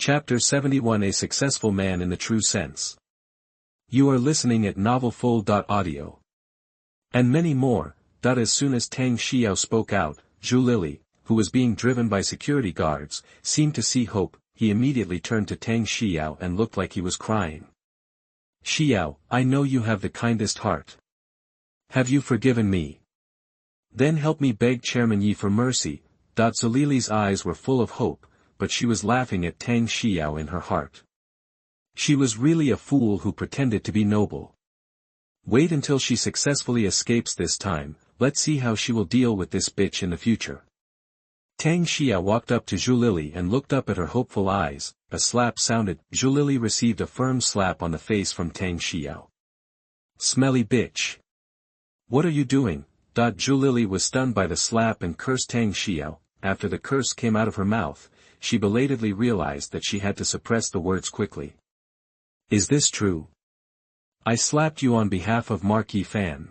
Chapter 71, A Successful Man in the True Sense. You are listening at novelfull.audio. And many more. As soon as Tang Xiao spoke out, Zhu Lili, who was being driven by security guards, seemed to see hope. He immediately turned to Tang Xiao and looked like he was crying. Xiao, I know you have the kindest heart. Have you forgiven me? Then help me beg Chairman Yi for mercy. Zhu Lili's eyes were full of hope, but she was laughing at Tang Xiao in her heart. She was really a fool who pretended to be noble. Wait until she successfully escapes this time. Let's see how she will deal with this bitch in the future. Tang Xiao walked up to Zhu Lili and looked up at her hopeful eyes. A slap sounded. Zhu Lili received a firm slap on the face from Tang Xiao. Smelly bitch. What are you doing? Zhu Lili was stunned by the slap and cursed Tang Xiao. After the curse came out of her mouth, she belatedly realized that she had to suppress the words quickly. Is this true? I slapped you on behalf of Mark Yifan.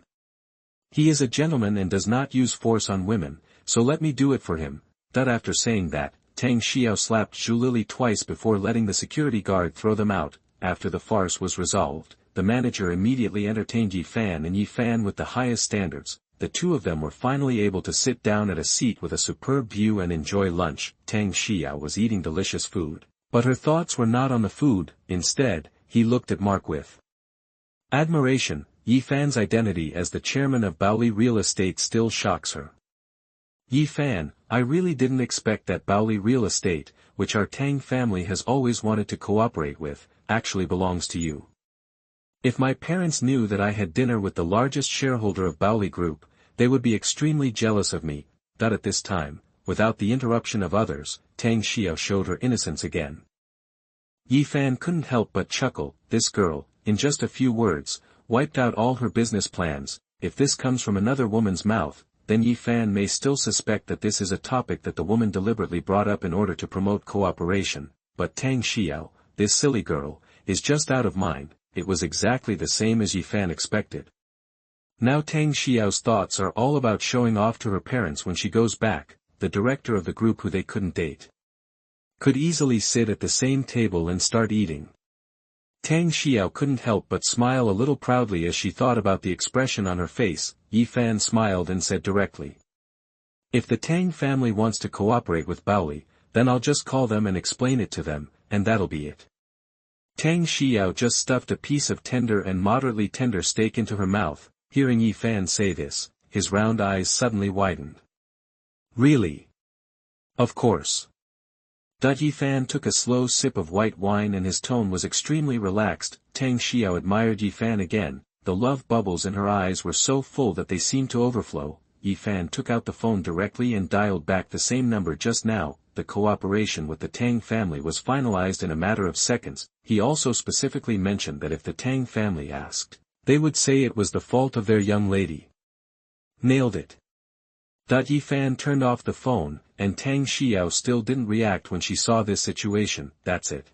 He is a gentleman and does not use force on women, so let me do it for him. After saying that, Tang Xiao slapped Zhu Lili twice before letting the security guard throw them out. After the farce was resolved, the manager immediately entertained Yifan and Yifan with the highest standards. The two of them were finally able to sit down at a seat with a superb view and enjoy lunch. Tang Xiao was eating delicious food, but her thoughts were not on the food. Instead, he looked at Mark with admiration. Yifan's identity as the chairman of Baoli Real Estate still shocks her. Yifan, I really didn't expect that Baoli Real Estate, which our Tang family has always wanted to cooperate with, actually belongs to you. If my parents knew that I had dinner with the largest shareholder of Baoli Group, they would be extremely jealous of me. At this time, without the interruption of others, Tang Xiao showed her innocence again. Yifan couldn't help but chuckle. This girl, in just a few words, wiped out all her business plans. If this comes from another woman's mouth, then Yifan may still suspect that this is a topic that the woman deliberately brought up in order to promote cooperation. But Tang Xiao, this silly girl, is just out of mind. It was exactly the same as Yifan expected. Now Tang Xiao's thoughts are all about showing off to her parents when she goes back. The director of the group who they couldn't date could easily sit at the same table and start eating. Tang Xiao couldn't help but smile a little proudly as she thought about the expression on her face. Yifan smiled and said directly, if the Tang family wants to cooperate with Baoli, then I'll just call them and explain it to them, and that'll be it. Tang Xiao just stuffed a piece of tender and moderately tender steak into her mouth. Hearing Yifan say this, his round eyes suddenly widened. Really? Of course. Yifan took a slow sip of white wine and his tone was extremely relaxed. Tang Xiao admired Yifan again. The love bubbles in her eyes were so full that they seemed to overflow. Yifan took out the phone directly and dialed back the same number just now. The cooperation with the Tang family was finalized in a matter of seconds. He also specifically mentioned that if the Tang family asked, they would say it was the fault of their young lady. Nailed it. Yifan turned off the phone, and Tang Xiao still didn't react when she saw this situation. That's it.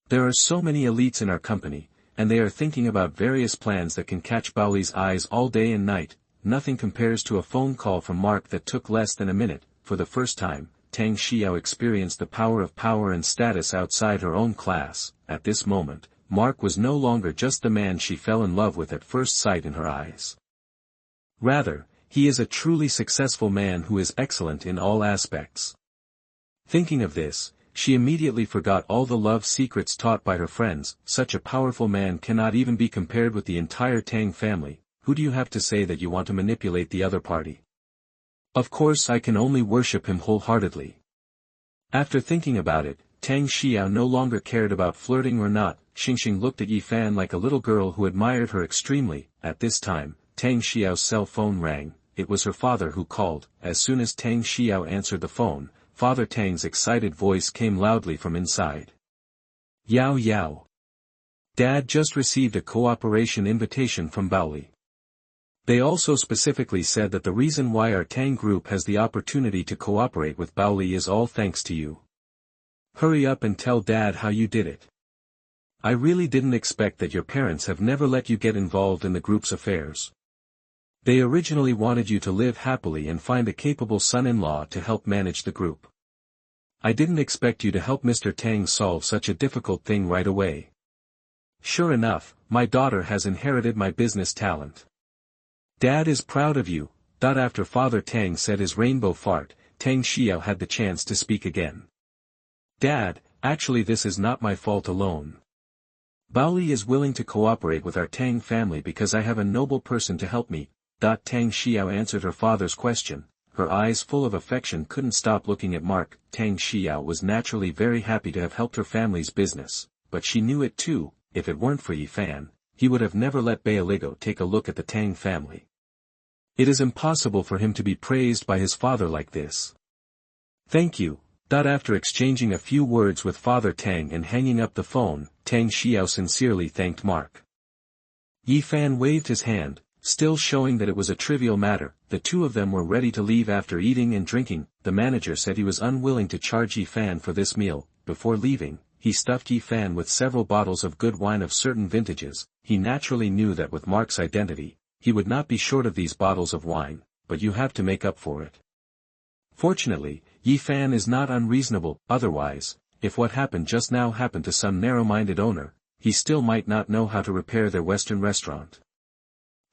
There are so many elites in our company, and they are thinking about various plans that can catch Baoli's eyes all day and night. Nothing compares to a phone call from Mark that took less than a minute. For the first time, Tang Xiao experienced the power of power and status outside her own class. At this moment, Mark was no longer just the man she fell in love with at first sight in her eyes. Rather, he is a truly successful man who is excellent in all aspects. Thinking of this, she immediately forgot all the love secrets taught by her friends. Such a powerful man cannot even be compared with the entire Tang family. Who do you have to say that you want to manipulate the other party? Of course I can only worship him wholeheartedly. After thinking about it, Tang Xiao no longer cared about flirting or not. Xingxing looked at Yifan like a little girl who admired her extremely. At this time, Tang Xiao's cell phone rang. It was her father who called. As soon as Tang Xiao answered the phone, Father Tang's excited voice came loudly from inside. Yao Yao. Dad just received a cooperation invitation from Baoli. They also specifically said that the reason why our Tang group has the opportunity to cooperate with Baoli is all thanks to you. Hurry up and tell Dad how you did it. I really didn't expect that your parents have never let you get involved in the group's affairs. They originally wanted you to live happily and find a capable son-in-law to help manage the group. I didn't expect you to help Mr. Tang solve such a difficult thing right away. Sure enough, my daughter has inherited my business talent. Dad is proud of you. After Father Tang said his rainbow fart, Tang Xiao had the chance to speak again. Dad, actually this is not my fault alone. Baoli is willing to cooperate with our Tang family because I have a noble person to help me. Tang Xiao answered her father's question, her eyes full of affection couldn't stop looking at Mark. Tang Xiao was naturally very happy to have helped her family's business, but she knew it too, if it weren't for Yi Fan, he would have never let Baoligo take a look at the Tang family. It is impossible for him to be praised by his father like this. Thank you. After exchanging a few words with Father Tang and hanging up the phone, Tang Xiao sincerely thanked Mark. Yi Fan waved his hand, still showing that it was a trivial matter. The two of them were ready to leave after eating and drinking. The manager said he was unwilling to charge Yi Fan for this meal. Before leaving, he stuffed Yi Fan with several bottles of good wine of certain vintages. He naturally knew that with Mark's identity, he would not be short of these bottles of wine, but you have to make up for it. Fortunately, Yi Fan is not unreasonable, otherwise, if what happened just now happened to some narrow-minded owner, he still might not know how to repair their Western restaurant.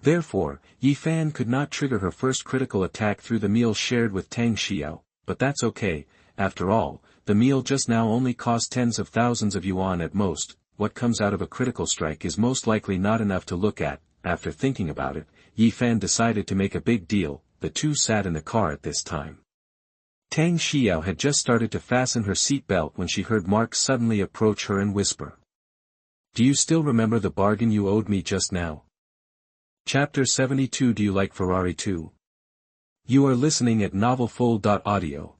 Therefore, Yi Fan could not trigger her first critical attack through the meal shared with Tang Xiao, but that's okay. After all, the meal just now only cost tens of thousands of yuan at most. What comes out of a critical strike is most likely not enough to look at. After thinking about it, Yi Fan decided to make a big deal. The two sat in the car at this time. Tang Xiao had just started to fasten her seat belt when she heard Mark suddenly approach her and whisper. Do you still remember the bargain you owed me just now? Chapter 72. Do you like Ferrari too? You are listening at novelfull.audio.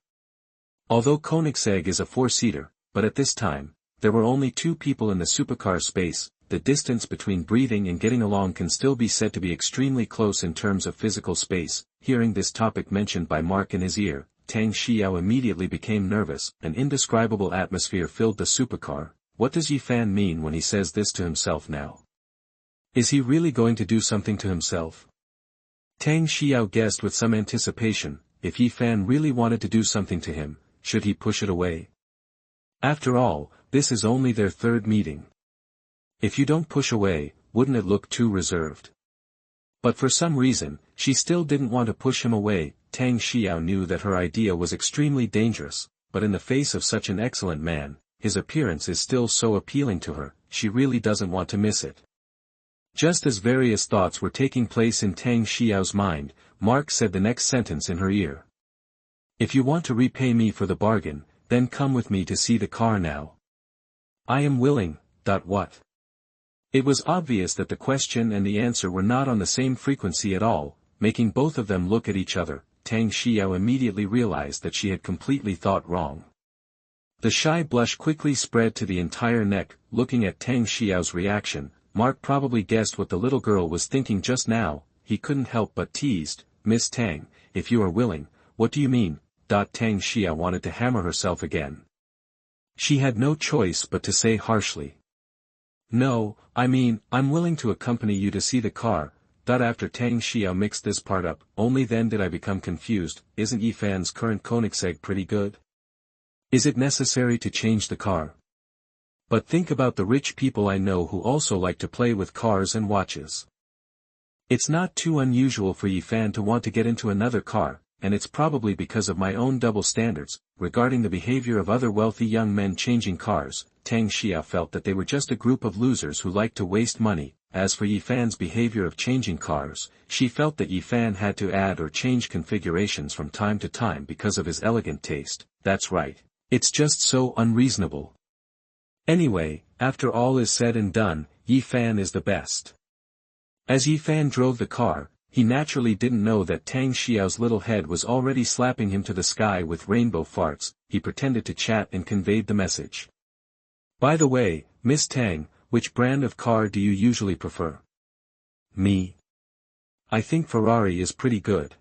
Although Koenigsegg is a four-seater, but at this time, there were only two people in the supercar space. The distance between breathing and getting along can still be said to be extremely close in terms of physical space. Hearing this topic mentioned by Mark in his ear, Tang Xiao immediately became nervous. An indescribable atmosphere filled the supercar. What does Yi Fan mean when he says this to himself now? Is he really going to do something to himself? Tang Xiao guessed with some anticipation, if Yi Fan really wanted to do something to him, should he push it away? After all, this is only their third meeting. If you don't push away, wouldn't it look too reserved? But for some reason, she still didn't want to push him away. Tang Xiao knew that her idea was extremely dangerous, but in the face of such an excellent man, his appearance is still so appealing to her, she really doesn't want to miss it. Just as various thoughts were taking place in Tang Xiao's mind, Mark said the next sentence in her ear. If you want to repay me for the bargain, then come with me to see the car now. I am willing. What? It was obvious that the question and the answer were not on the same frequency at all, making both of them look at each other. Tang Xiao immediately realized that she had completely thought wrong. The shy blush quickly spread to the entire neck. Looking at Tang Xiao's reaction, Mark probably guessed what the little girl was thinking just now. He couldn't help but teased, Miss Tang, if you are willing, what do you mean? Tang Xiao wanted to hammer herself again. She had no choice but to say harshly. No, I mean, I'm willing to accompany you to see the car. After Tang Xiao mixed this part up, only then did I become confused. Isn't Yi Fan's current Koenigsegg pretty good? Is it necessary to change the car? But think about the rich people I know who also like to play with cars and watches. It's not too unusual for Yi Fan to want to get into another car, and it's probably because of my own double standards. Regarding the behavior of other wealthy young men changing cars, Tang Xiao felt that they were just a group of losers who liked to waste money. As for Yi Fan's behavior of changing cars, she felt that Yi Fan had to add or change configurations from time to time because of his elegant taste. That's right. It's just so unreasonable. Anyway, after all is said and done, Yi Fan is the best. As Yi Fan drove the car, he naturally didn't know that Tang Xiao's little head was already slapping him to the sky with rainbow farts. He pretended to chat and conveyed the message. By the way, Miss Tang, which brand of car do you usually prefer? Me. I think Ferrari is pretty good.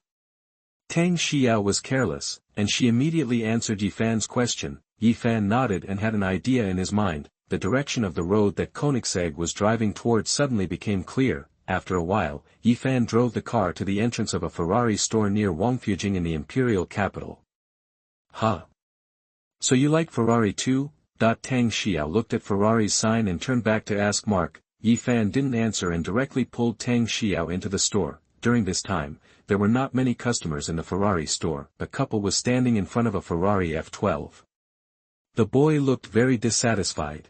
Tang Xiao was careless, and she immediately answered Yi Fan's question. Yi Fan nodded and had an idea in his mind. The direction of the road that Koenigsegg was driving towards suddenly became clear. After a while, Yi Fan drove the car to the entrance of a Ferrari store near Wangfujing in the imperial capital. Huh. So you like Ferrari too? Tang Xiao looked at Ferrari's sign and turned back to ask Mark. Yi Fan didn't answer and directly pulled Tang Xiao into the store. During this time, there were not many customers in the Ferrari store. A couple was standing in front of a Ferrari F12. The boy looked very dissatisfied.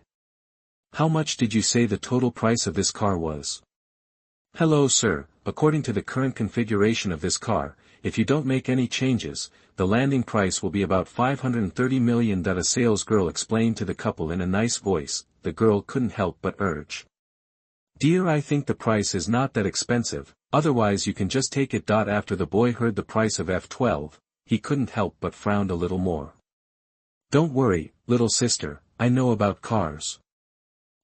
How much did you say the total price of this car was? Hello sir, according to the current configuration of this car, if you don't make any changes, the landing price will be about 530 million. A sales girl explained to the couple in a nice voice. The girl couldn't help but urge. Dear, I think the price is not that expensive, otherwise you can just take it. After the boy heard the price of F12, he couldn't help but frown a little more. Don't worry, little sister, I know about cars.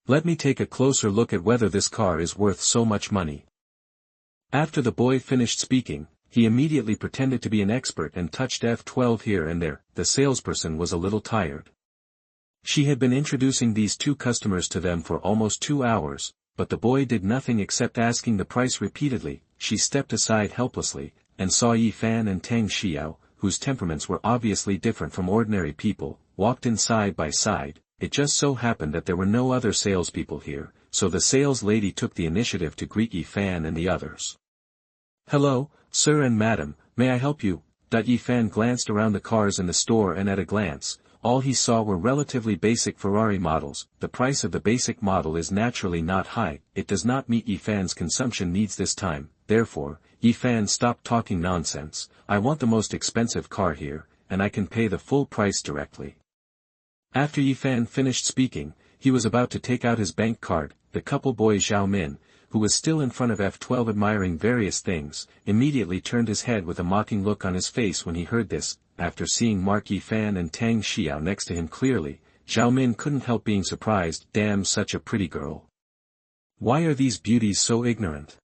Let me take a closer look at whether this car is worth so much money. After the boy finished speaking, he immediately pretended to be an expert and touched F12 here and there. The salesperson was a little tired. She had been introducing these two customers to them for almost 2 hours, but the boy did nothing except asking the price repeatedly. She stepped aside helplessly, and saw Yi Fan and Tang Xiao, whose temperaments were obviously different from ordinary people, walked in side by side. It just so happened that there were no other salespeople here, so the sales lady took the initiative to greet Yi Fan and the others. Hello, sir and madam, may I help you? Yi Fan glanced around the cars in the store and at a glance, all he saw were relatively basic Ferrari models. The price of the basic model is naturally not high. It does not meet Yi Fan's consumption needs this time. Therefore, Yi Fan stopped talking nonsense. I want the most expensive car here, and I can pay the full price directly. After Yi Fan finished speaking, he was about to take out his bank card. The couple boy Zhao Min, who was still in front of F12 admiring various things, immediately turned his head with a mocking look on his face when he heard this. After seeing Mark Yi Fan and Tang Xiao next to him clearly, Zhao Min couldn't help being surprised. Damn, such a pretty girl. Why are these beauties so ignorant?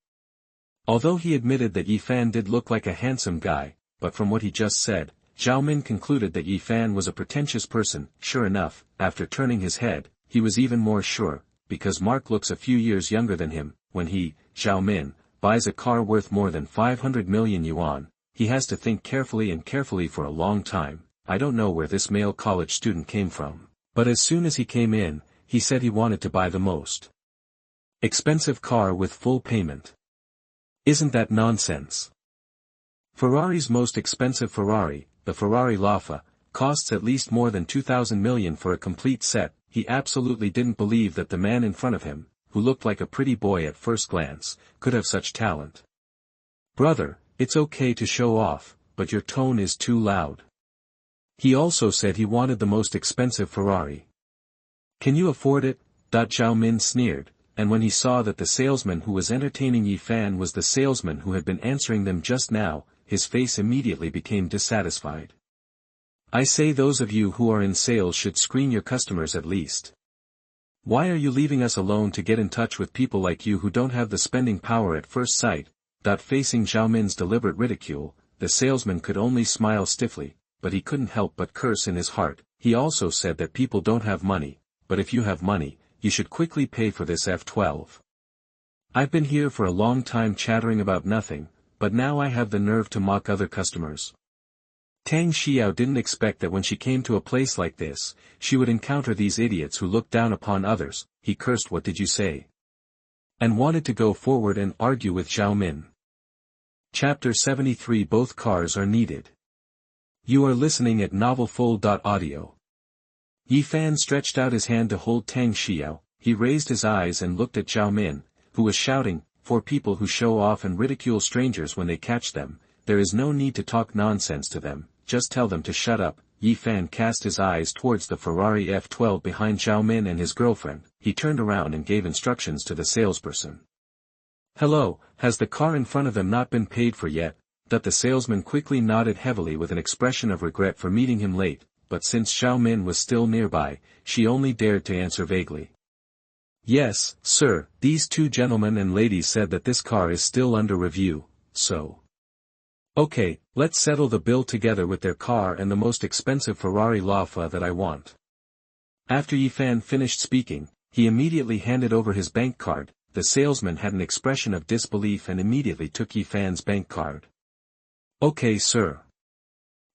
Although he admitted that Yi Fan did look like a handsome guy, but from what he just said, Zhao Min concluded that Yi Fan was a pretentious person. Sure enough, after turning his head, he was even more sure, because Mark looks a few years younger than him. When he, Zhao Min, buys a car worth more than 500 million yuan, he has to think carefully for a long time. I don't know where this male college student came from, but as soon as he came in, he said he wanted to buy the most expensive car with full payment. Isn't that nonsense? Ferrari's most expensive Ferrari, the Ferrari Lafa, costs at least more than 2,000 million for a complete set. He absolutely didn't believe that the man in front of him, who looked like a pretty boy at first glance, could have such talent. Brother, it's okay to show off, but your tone is too loud. He also said he wanted the most expensive Ferrari. Can you afford it? Zhao Min sneered, and when he saw that the salesman who was entertaining Yi Fan was the salesman who had been answering them just now, his face immediately became dissatisfied. I say those of you who are in sales should screen your customers at least. Why are you leaving us alone to get in touch with people like you who don't have the spending power at first sight? Facing Zhao Min's deliberate ridicule, the salesman could only smile stiffly, but he couldn't help but curse in his heart. He also said that people don't have money, but if you have money, you should quickly pay for this F12. I've been here for a long time chattering about nothing, but now I have the nerve to mock other customers. Tang Xiao didn't expect that when she came to a place like this, she would encounter these idiots who looked down upon others. He cursed, what did you say? And wanted to go forward and argue with Zhao Min. Chapter 73. Both cars are needed. You are listening at novelfull.audio. Yi Fan stretched out his hand to hold Tang Xiao. He raised his eyes and looked at Zhao Min, who was shouting, for people who show off and ridicule strangers when they catch them, there is no need to talk nonsense to them, just tell them to shut up. Yi Fan cast his eyes towards the Ferrari F12 behind Zhao Min and his girlfriend. He turned around and gave instructions to the salesperson. Hello, has the car in front of them not been paid for yet? The salesman quickly nodded heavily with an expression of regret for meeting him late, but since Zhao Min was still nearby, she only dared to answer vaguely. Yes, sir, these two gentlemen and ladies said that this car is still under review, so. Okay, let's settle the bill together with their car and the most expensive Ferrari Lafa that I want. After Yi Fan finished speaking, he immediately handed over his bank card. The salesman had an expression of disbelief and immediately took Yi Fan's bank card. Okay, sir.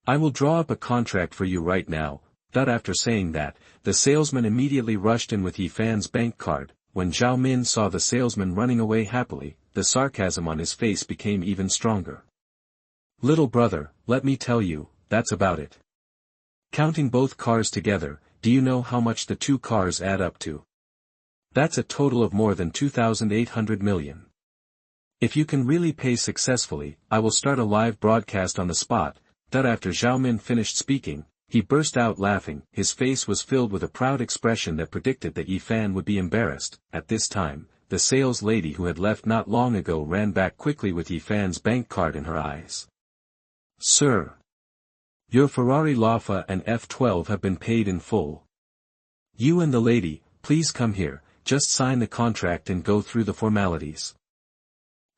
I will draw up a contract for you right now, After saying that, the salesman immediately rushed in with Yi Fan's bank card. When Zhao Min saw the salesman running away happily, the sarcasm on his face became even stronger. Little brother, let me tell you, that's about it. Counting both cars together, do you know how much the two cars add up to? That's a total of more than 2,800 million. If you can really pay successfully, I will start a live broadcast on the spot. After Zhao Min finished speaking, he burst out laughing. His face was filled with a proud expression that predicted that Yi Fan would be embarrassed. At this time, the sales lady who had left not long ago ran back quickly with Yi Fan's bank card in her eyes. Sir, your Ferrari Lafa and F12 have been paid in full. You and the lady, please come here, just sign the contract and go through the formalities.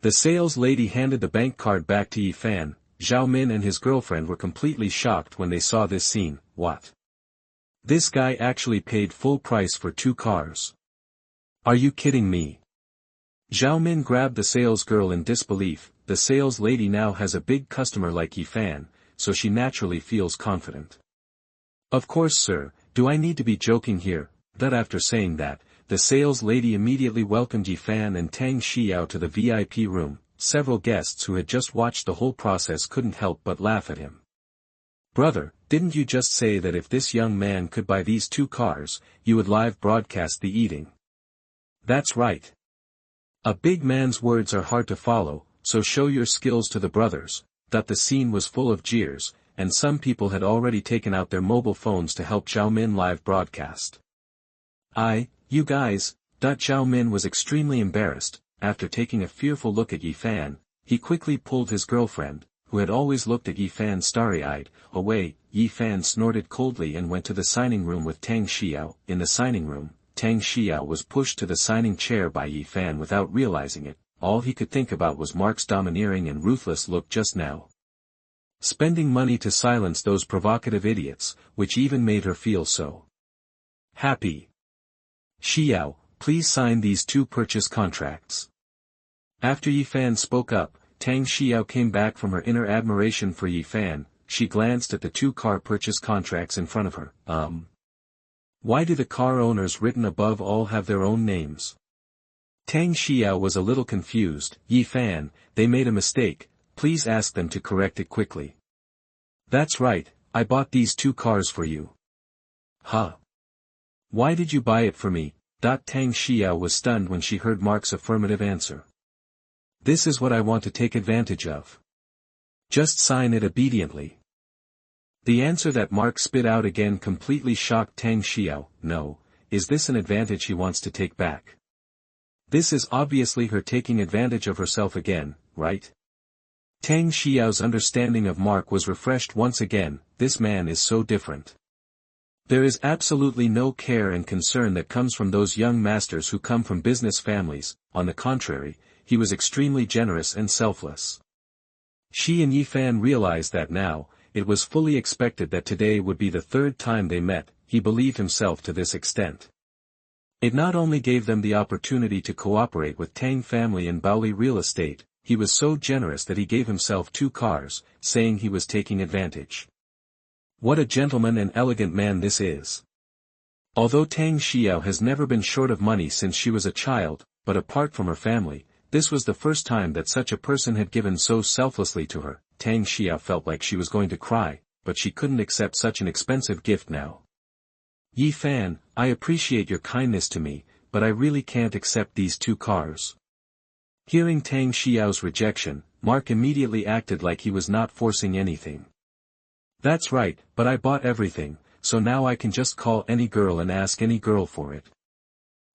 The sales lady handed the bank card back to Yi Fan. Zhao Min and his girlfriend were completely shocked when they saw this scene. What? This guy actually paid full price for two cars. Are you kidding me? Zhao Min grabbed the sales girl in disbelief. The sales lady now has a big customer like Yi Fan, so she naturally feels confident. Of course, sir, do I need to be joking here? After saying that, the sales lady immediately welcomed Yi Fan and Tang Xiao to the VIP room. Several guests who had just watched the whole process couldn't help but laugh at him. Brother, didn't you just say that if this young man could buy these two cars, you would live broadcast the eating? That's right. A big man's words are hard to follow, so show your skills to the brothers. The scene was full of jeers, and some people had already taken out their mobile phones to help Zhao Min live broadcast. You guys, Zhao Min was extremely embarrassed. After taking a fearful look at Yi Fan, he quickly pulled his girlfriend, who had always looked at Yi Fan starry-eyed, away. Yi Fan snorted coldly and went to the signing room with Tang Xiao. In the signing room, Tang Xiao was pushed to the signing chair by Yi Fan without realizing it. All he could think about was Mark's domineering and ruthless look just now. Spending money to silence those provocative idiots, which even made her feel so happy. Xiao, please sign these two purchase contracts. After Yi Fan spoke up, Tang Xiao came back from her inner admiration for Yi Fan. She glanced at the two car purchase contracts in front of her. Why do the car owners written above all have their own names? Tang Xiao was a little confused. Yi Fan, they made a mistake, please ask them to correct it quickly. That's right, I bought these two cars for you. Huh? Why did you buy it for me? Tang Xiao was stunned when she heard Mark's affirmative answer. This is what I want to take advantage of. Just sign it obediently. The answer that Mark spit out again completely shocked Tang Xiao. No, is this an advantage he wants to take back? This is obviously her taking advantage of herself again, right? Tang Xiao's understanding of Mark was refreshed once again. This man is so different. There is absolutely no care and concern that comes from those young masters who come from business families. On the contrary, he was extremely generous and selfless. She and Yi Fan realized that now. It was fully expected that today would be the third time they met. He believed himself to this extent. It not only gave them the opportunity to cooperate with Tang family and Baoli real estate, he was so generous that he gave himself two cars, saying he was taking advantage. What a gentleman and elegant man this is. Although Tang Xiao has never been short of money since she was a child, but apart from her family, this was the first time that such a person had given so selflessly to her. Tang Xiao felt like she was going to cry, but she couldn't accept such an expensive gift now. Yi Fan, I appreciate your kindness to me, but I really can't accept these two cars. Hearing Tang Xiao's rejection, Mark immediately acted like he was not forcing anything. That's right, but I bought everything, so now I can just call any girl and ask any girl for it.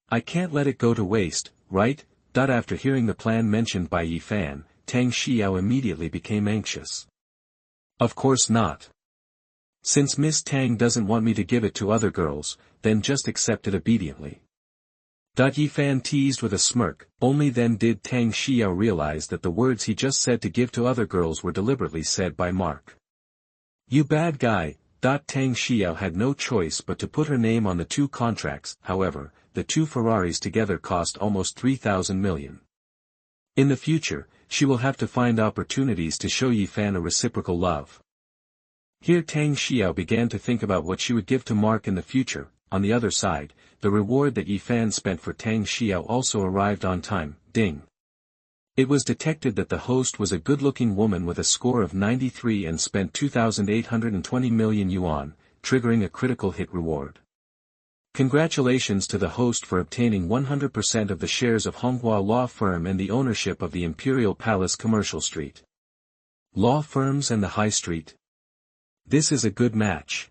I can't let it go to waste, right? After hearing the plan mentioned by Yi Fan, Tang Xiao immediately became anxious. Of course not. Since Miss Tang doesn't want me to give it to other girls, then just accept it obediently. Yi Fan teased with a smirk. Only then did Tang Xiao realize that the words he just said to give to other girls were deliberately said by Mark. You bad guy. Tang Xiao had no choice but to put her name on the two contracts. However, the two Ferraris together cost almost 3,000 million. In the future, she will have to find opportunities to show Yi Fan a reciprocal love. Here Tang Xiao began to think about what she would give to Mark in the future. On the other side, the reward that Yi Fan spent for Tang Xiao also arrived on time. Ding. It was detected that the host was a good-looking woman with a score of 93 and spent 2,820 million yuan, triggering a critical hit reward. Congratulations to the host for obtaining 100% of the shares of Honghua Law Firm and the ownership of the Imperial Palace Commercial Street. Law firms and the High Street. This is a good match.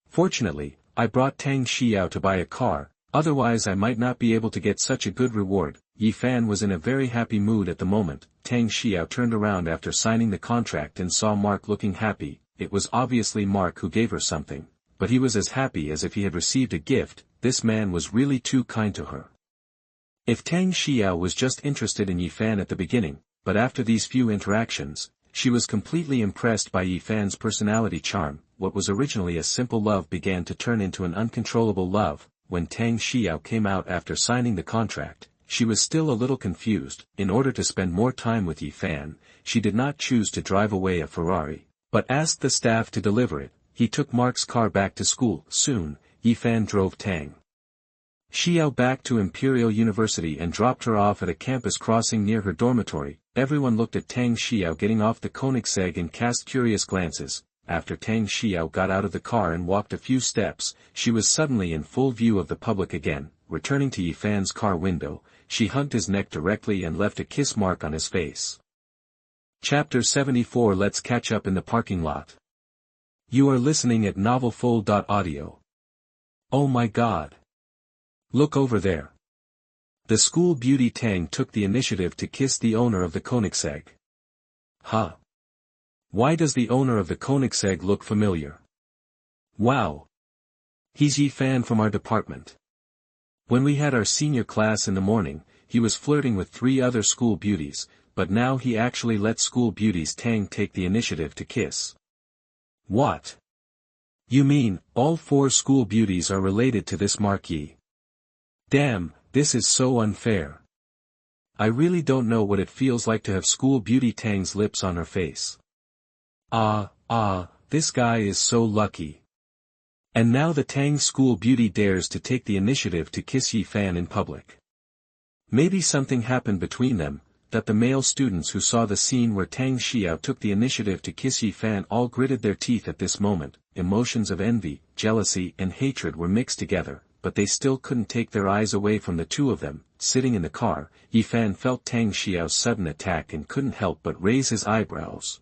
Fortunately, I brought Tang Xiao to buy a car, otherwise I might not be able to get such a good reward. Yi Fan was in a very happy mood at the moment. Tang Xiao turned around after signing the contract and saw Mark looking happy. It was obviously Mark who gave her something, but he was as happy as if he had received a gift. This man was really too kind to her. If Tang Xiao was just interested in Yi Fan at the beginning, but after these few interactions, she was completely impressed by Yi Fan's personality charm. What was originally a simple love began to turn into an uncontrollable love. When Tang Xiao came out after signing the contract, she was still a little confused. In order to spend more time with Yi Fan, she did not choose to drive away a Ferrari, but asked the staff to deliver it. He took Mark's car back to school. Soon, Yi Fan drove Tang Xiao back to Imperial University and dropped her off at a campus crossing near her dormitory. Everyone looked at Tang Xiao getting off the Koenigsegg and cast curious glances. After Tang Xiao got out of the car and walked a few steps, she was suddenly in full view of the public again. Returning to Yi Fan's car window, she hugged his neck directly and left a kiss mark on his face. Chapter 74. Let's catch up in the parking lot. You are listening at novelfull.audio. Oh my god. Look over there. The school beauty Tang took the initiative to kiss the owner of the Koenigsegg. Huh. Why does the owner of the Koenigsegg look familiar? Wow. He's Yi Fan from our department. When we had our senior class in the morning, he was flirting with 3 other school beauties, but now he actually let school beauties Tang take the initiative to kiss. What? You mean, all 4 school beauties are related to this Marquis? Damn, this is so unfair. I really don't know what it feels like to have school beauty Tang's lips on her face. This guy is so lucky. And now the Tang school beauty dares to take the initiative to kiss Yi Fan in public. Maybe something happened between them, that the male students who saw the scene where Tang Xiao took the initiative to kiss Yi Fan all gritted their teeth at this moment. Emotions of envy, jealousy and hatred were mixed together, but they still couldn't take their eyes away from the two of them. Sitting in the car, Yi Fan felt Tang Xiao's sudden attack and couldn't help but raise his eyebrows.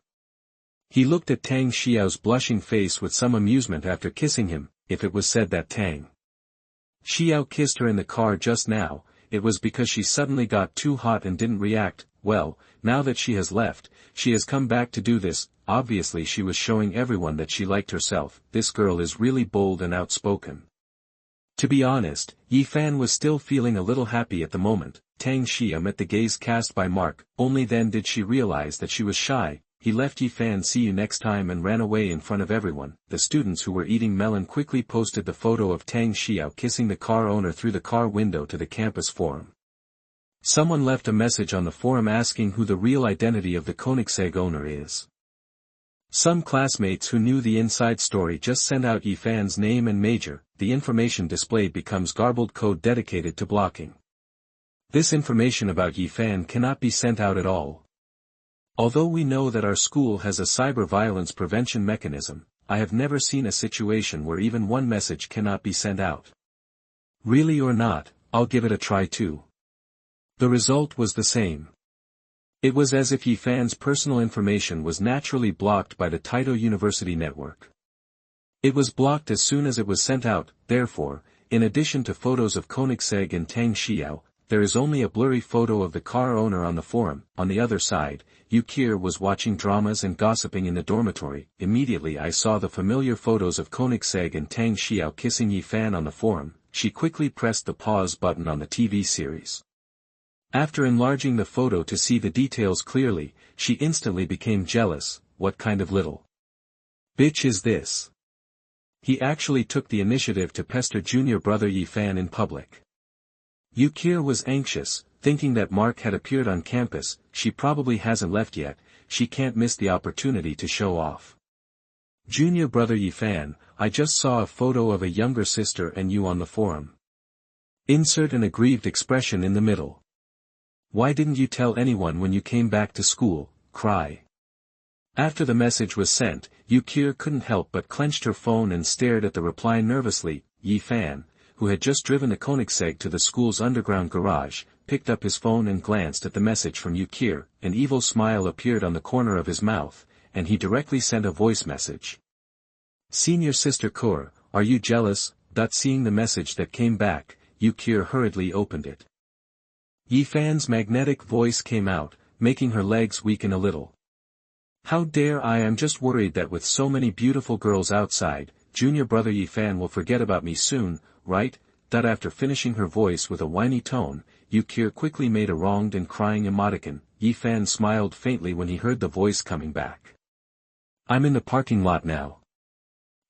He looked at Tang Xiao's blushing face with some amusement after kissing him. If it was said that Tang Xiao kissed her in the car just now, it was because she suddenly got too hot and didn't react. Well, now that she has left, she has come back to do this. Obviously she was showing everyone that she liked herself. This girl is really bold and outspoken. To be honest, Yi Fan was still feeling a little happy at the moment. Tang Xiao met the gaze cast by Mark. Only then did she realize that she was shy. He left Yi Fan see you next time and ran away in front of everyone. The students who were eating melon quickly posted the photo of Tang Xiao kissing the car owner through the car window to the campus forum. Someone left a message on the forum asking who the real identity of the Koenigsegg owner is. Some classmates who knew the inside story just sent out Yi Fan's name and major. The information displayed becomes garbled code dedicated to blocking. This information about Yi Fan cannot be sent out at all. Although we know that our school has a cyber violence prevention mechanism, I have never seen a situation where even one message cannot be sent out. Really or not, I'll give it a try too. The result was the same. It was as if Yi Fan's personal information was naturally blocked by the Taito University network. It was blocked as soon as it was sent out. Therefore, in addition to photos of Koenigsegg and Tang Xiao, there is only a blurry photo of the car owner on the forum. On the other side, Yukir was watching dramas and gossiping in the dormitory. Immediately I saw the familiar photos of Koenigsegg and Tang Xiao kissing Yi Fan on the forum. She quickly pressed the pause button on the TV series. After enlarging the photo to see the details clearly, she instantly became jealous. What kind of little bitch is this? He actually took the initiative to pester junior brother Yi Fan in public. Yukir was anxious, thinking that Mark had appeared on campus. She probably hasn't left yet, she can't miss the opportunity to show off. Junior brother Yifan, I just saw a photo of a younger sister and you on the forum. Insert an aggrieved expression in the middle. Why didn't you tell anyone when you came back to school? Cry. After the message was sent, Yukir couldn't help but clenched her phone and stared at the reply nervously. Yifan, who had just driven the Koenigsegg to the school's underground garage, picked up his phone and glanced at the message from Yukir. An evil smile appeared on the corner of his mouth, and he directly sent a voice message. Senior sister Kur, are you jealous? Seeing the message that came back, Yukir hurriedly opened it. Yifan's magnetic voice came out, making her legs weaken a little. How dare I am just worried that with so many beautiful girls outside, junior brother Yifan will forget about me soon, right? After finishing her voice with a whiny tone, Yukir quickly made a wronged and crying emoticon. Yifan smiled faintly when he heard the voice coming back. I'm in the parking lot now.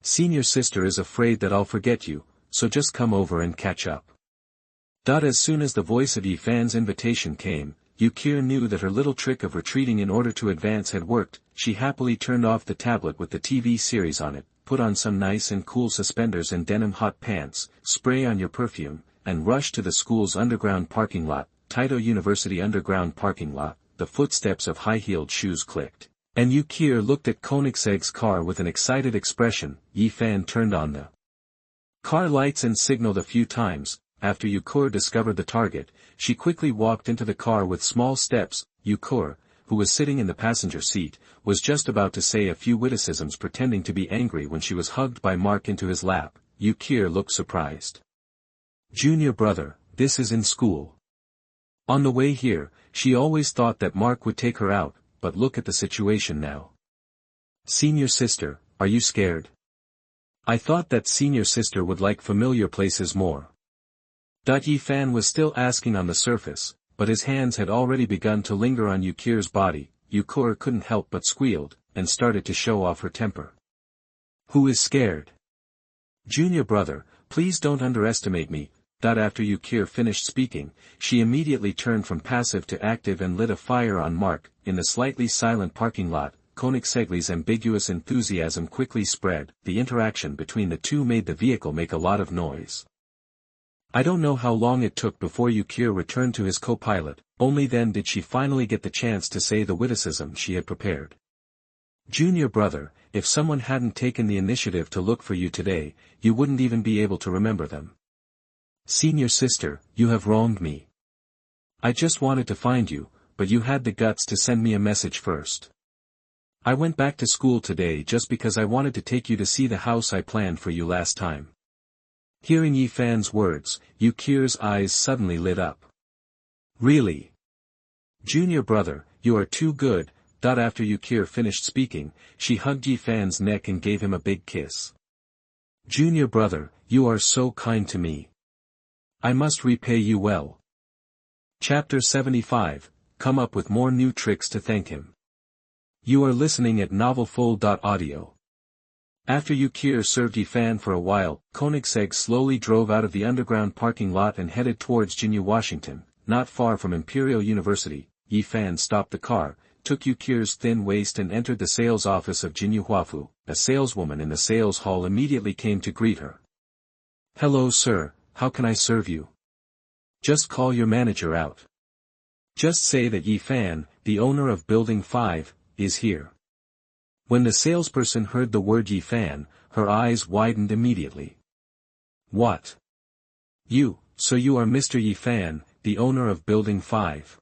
Senior sister is afraid that I'll forget you, so just come over and catch up. As soon as the voice of Yifan's invitation came, Yukir knew that her little trick of retreating in order to advance had worked. She happily turned off the tablet with the TV series on it, put on some nice and cool suspenders and denim hot pants, spray on your perfume, and rushed to the school's underground parking lot, Taito University underground parking lot. The footsteps of high-heeled shoes clicked, and Yukir looked at Koenigsegg's car with an excited expression. Yifan turned on the car lights and signaled a few times. After Yukir discovered the target, she quickly walked into the car with small steps. Yukir, who was sitting in the passenger seat, was just about to say a few witticisms pretending to be angry when she was hugged by Mark into his lap. Yukir looked surprised. Junior brother, this is in school. On the way here, she always thought that Mark would take her out, but look at the situation now. Senior sister, are you scared? I thought that senior sister would like familiar places more. Yifan was still asking on the surface, but his hands had already begun to linger on Yukir's body. Yukir couldn't help but squealed, and started to show off her temper. Who is scared? Junior brother, please don't underestimate me. After Yukir finished speaking, she immediately turned from passive to active and lit a fire on Mark. In the slightly silent parking lot, Koenigsegg's ambiguous enthusiasm quickly spread. The interaction between the two made the vehicle make a lot of noise. I don't know how long it took before Yukir returned to his co-pilot. Only then did she finally get the chance to say the witticism she had prepared. Junior brother, if someone hadn't taken the initiative to look for you today, you wouldn't even be able to remember them. Senior sister, you have wronged me. I just wanted to find you, but you had the guts to send me a message first. I went back to school today just because I wanted to take you to see the house I planned for you last time. Hearing Yifan's words, Yukir's eyes suddenly lit up. Really? Junior brother, you are too good. After Yukir finished speaking, she hugged Yifan's neck and gave him a big kiss. Junior brother, you are so kind to me. I must repay you well. Chapter 75, come up with more new tricks to thank him. You are listening at novelfull.audio. After Yukir served Yifan for a while, Koenigsegg slowly drove out of the underground parking lot and headed towards Jinju, Washington. Not far from Imperial University, Yifan stopped the car, took Yukir's thin waist and entered the sales office of Jinju Huafu. A saleswoman in the sales hall immediately came to greet her. Hello sir, how can I serve you? Just call your manager out. Just say that Yifan, the owner of Building 5, is here. When the salesperson heard the word Yifan, her eyes widened immediately. What? So you are Mr. Yifan, the owner of Building 5.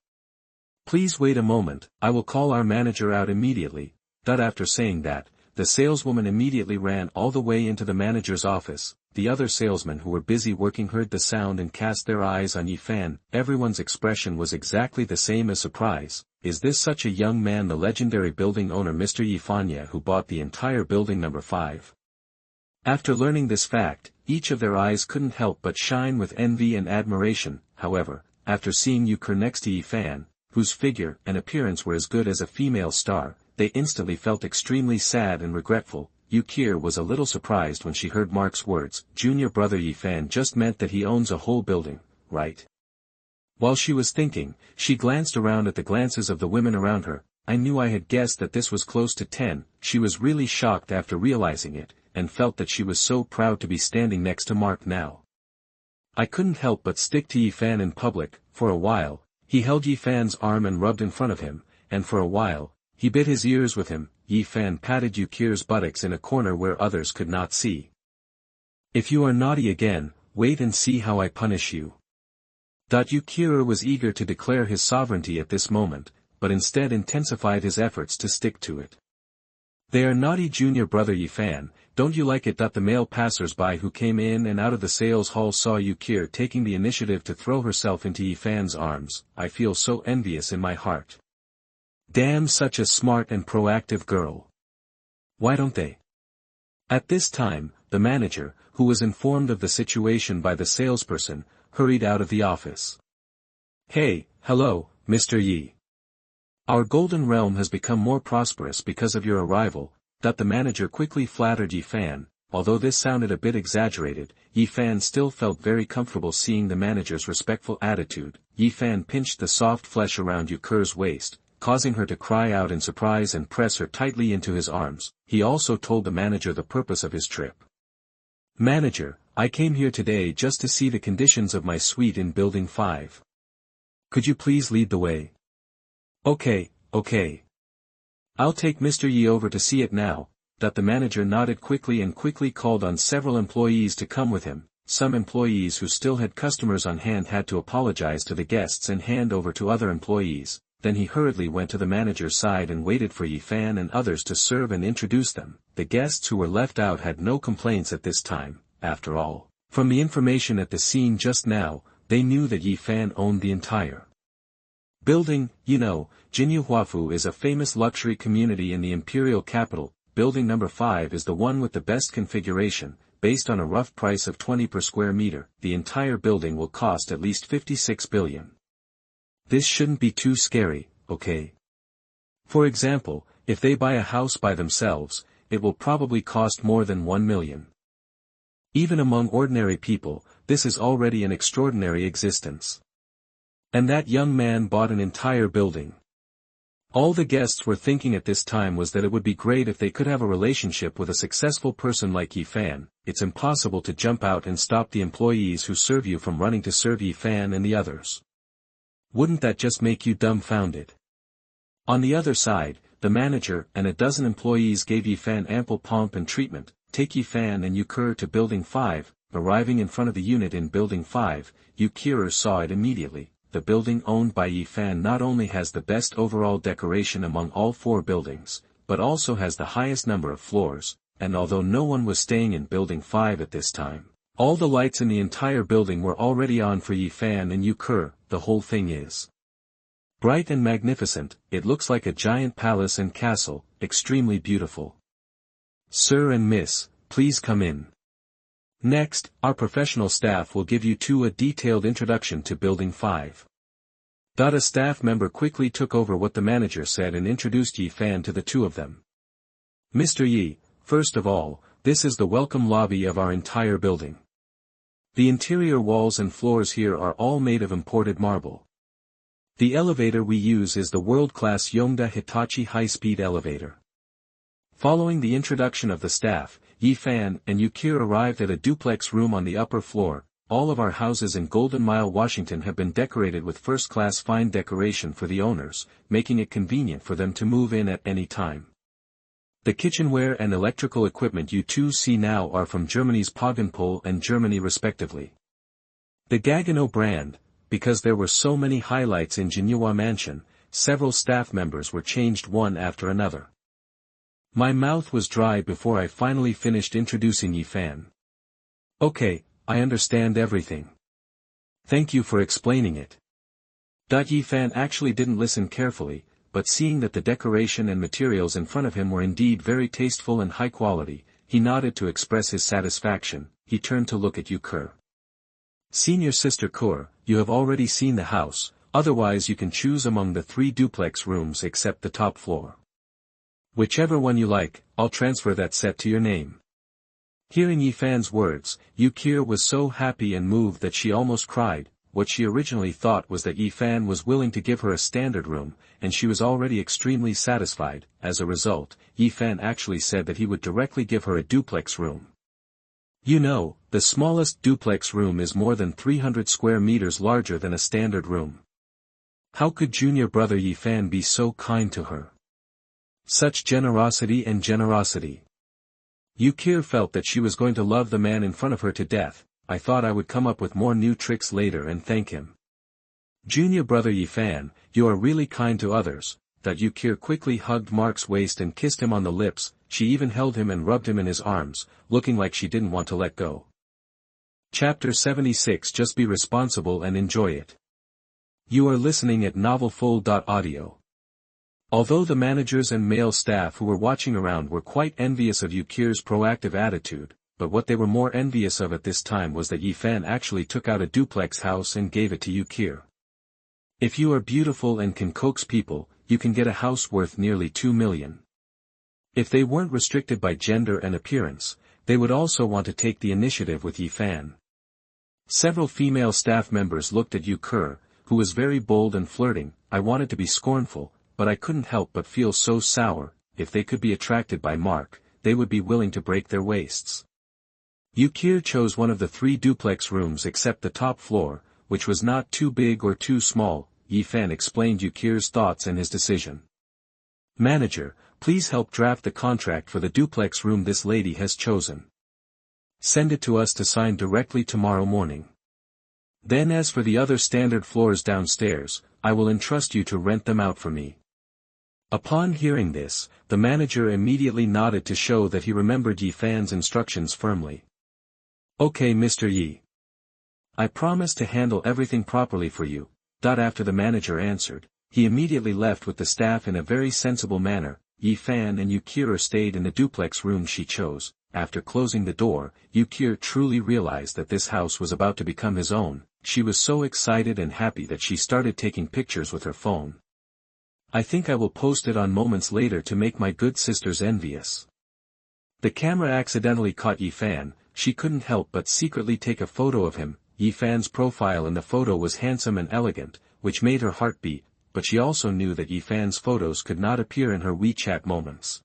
Please wait a moment, I will call our manager out immediately. After saying that, the saleswoman immediately ran all the way into the manager's office. The other salesmen who were busy working heard the sound and cast their eyes on Yifan. Everyone's expression was exactly the same as surprise. Is this such a young man, the legendary building owner Mr. Yifanya, who bought the entire building number 5? After learning this fact, each of their eyes couldn't help but shine with envy and admiration. However, after seeing Yukir next to Yifan, whose figure and appearance were as good as a female star, they instantly felt extremely sad and regretful. Yukir was a little surprised when she heard Mark's words. Junior brother Yifan just meant that he owns a whole building, right? While she was thinking, she glanced around at the glances of the women around her. I knew I had guessed that this was close to 10, she was really shocked after realizing it, and felt that she was so proud to be standing next to Mark now. I couldn't help but stick to Yifan in public. For a while, he held Yifan's arm and rubbed in front of him, and for a while, he bit his ears with him. Yifan patted Yukir's buttocks in a corner where others could not see. If you are naughty again, wait and see how I punish you. Yukir was eager to declare his sovereignty at this moment, but instead intensified his efforts to stick to it. They are naughty, junior brother Yifan, don't you like it? The male passers-by who came in and out of the sales hall saw Yukir taking the initiative to throw herself into Yifan's arms. I feel so envious in my heart. Damn, such a smart and proactive girl. Why don't they? At this time, the manager, who was informed of the situation by the salesperson, hurried out of the office. Hey, hello, Mr. Yi. Our golden realm has become more prosperous because of your arrival. The manager quickly flattered Yifan. Although this sounded a bit exaggerated, Yifan still felt very comfortable seeing the manager's respectful attitude. Yifan pinched the soft flesh around Yukir's waist, causing her to cry out in surprise and press her tightly into his arms. He also told the manager the purpose of his trip. Manager, I came here today just to see the conditions of my suite in Building 5. Could you please lead the way? Okay. I'll take Mr. Yi over to see it now. The manager nodded quickly and quickly called on several employees to come with him. Some employees who still had customers on hand had to apologize to the guests and hand over to other employees. Then he hurriedly went to the manager's side and waited for Yifan and others to serve and introduce them. The guests who were left out had no complaints at this time. After all, from the information at the scene just now, they knew that Yifan owned the entire building. Jinjiang is a famous luxury community in the imperial capital. Building number 5 is the one with the best configuration. Based on a rough price of 20 per square meter, the entire building will cost at least 56 billion. This shouldn't be too scary, okay? For example, if they buy a house by themselves, it will probably cost more than 1 million. Even among ordinary people, this is already an extraordinary existence. And that young man bought an entire building. All the guests were thinking at this time was that it would be great if they could have a relationship with a successful person like Yifan. It's impossible to jump out and stop the employees who serve you from running to serve Yifan and the others. Wouldn't that just make you dumbfounded? On the other side, the manager and a dozen employees gave Yifan ample pomp and treatment. Take Yifan and Yukir to Building 5. Arriving in front of the unit in Building 5, Yukir saw it immediately. The building owned by Yifan not only has the best overall decoration among all 4 buildings, but also has the highest number of floors, and although no one was staying in Building 5 at this time, all the lights in the entire building were already on for Yifan and Yukir. The whole thing is bright and magnificent. It looks like a giant palace and castle, extremely beautiful. Sir and Miss, please come in. Next, our professional staff will give you a detailed introduction to Building 5. A staff member quickly took over what the manager said and introduced Yifan to the two of them. Mr. Yi, first of all, this is the welcome lobby of our entire building. The interior walls and floors here are all made of imported marble. The elevator we use is the world-class Yongda Hitachi high-speed elevator. Following the introduction of the staff, Yifan and Yukir arrived at a duplex room on the upper floor. All of our houses in Golden Mile, Washington have been decorated with first-class fine decoration for the owners, making it convenient for them to move in at any time. The kitchenware and electrical equipment you two see now are from Germany's Poggenpol and Germany respectively. The Gagano brand, because there were so many highlights in Jinjiang Mansion, several staff members were changed one after another. My mouth was dry before I finally finished introducing Yifan. Okay, I understand everything. Thank you for explaining it. Yifan actually didn't listen carefully, but seeing that the decoration and materials in front of him were indeed very tasteful and high quality, he nodded to express his satisfaction. He turned to look at Yukir. Senior Sister Kur, you have already seen the house, otherwise you can choose among the 3 duplex rooms except the top floor. Whichever one you like, I'll transfer that set to your name. Hearing Yifan's words, Yukir was so happy and moved that she almost cried. what she originally thought was that Yi Fan was willing to give her a standard room, and she was already extremely satisfied. As a result, Yi Fan actually said that he would directly give her a duplex room. You know, the smallest duplex room is more than 300 square meters larger than a standard room. How could junior brother Yi Fan be so kind to her? Such generosity and generosity. Yukir felt that she was going to love the man in front of her to death. I thought I would come up with more new tricks later and thank him. Junior brother Yi Fan, you are really kind to others. That Yukir quickly hugged Mark's waist and kissed him on the lips. She even held him and rubbed him in his arms, looking like she didn't want to let go. Chapter 76. Just be responsible and enjoy it. You are listening at novelfull.audio. Although the managers and male staff who were watching around were quite envious of Yukir's proactive attitude, but what they were more envious of at this time was that Yi Fan actually took out a duplex house and gave it to Yukir. If you are beautiful and can coax people, you can get a house worth nearly 2 million. If they weren't restricted by gender and appearance, they would also want to take the initiative with Yi Fan. Several female staff members looked at Yukir, who was very bold and flirting. I wanted to be scornful, but I couldn't help but feel so sour. If they could be attracted by Mark, they would be willing to break their waists. Yukir chose one of the 3 duplex rooms except the top floor, which was not too big or too small. Yi Fan explained Yukir's thoughts and his decision. Manager, please help draft the contract for the duplex room this lady has chosen. Send it to us to sign directly tomorrow morning. Then as for the other standard floors downstairs, I will entrust you to rent them out for me. Upon hearing this, the manager immediately nodded to show that he remembered Yi Fan's instructions firmly. Okay, Mr. Yi. I promise to handle everything properly for you. After the manager answered, he immediately left with the staff in a very sensible manner. Yi Fan and Yukir stayed in the duplex room she chose. After closing the door, Yukir truly realized that this house was about to become his own. She was so excited and happy that she started taking pictures with her phone. I think I will post it on moments later to make my good sisters envious. The camera accidentally caught Yi Fan. She couldn't help but secretly take a photo of him. Yi Fan's profile in the photo was handsome and elegant, which made her heart beat, but she also knew that Yi Fan's photos could not appear in her WeChat moments.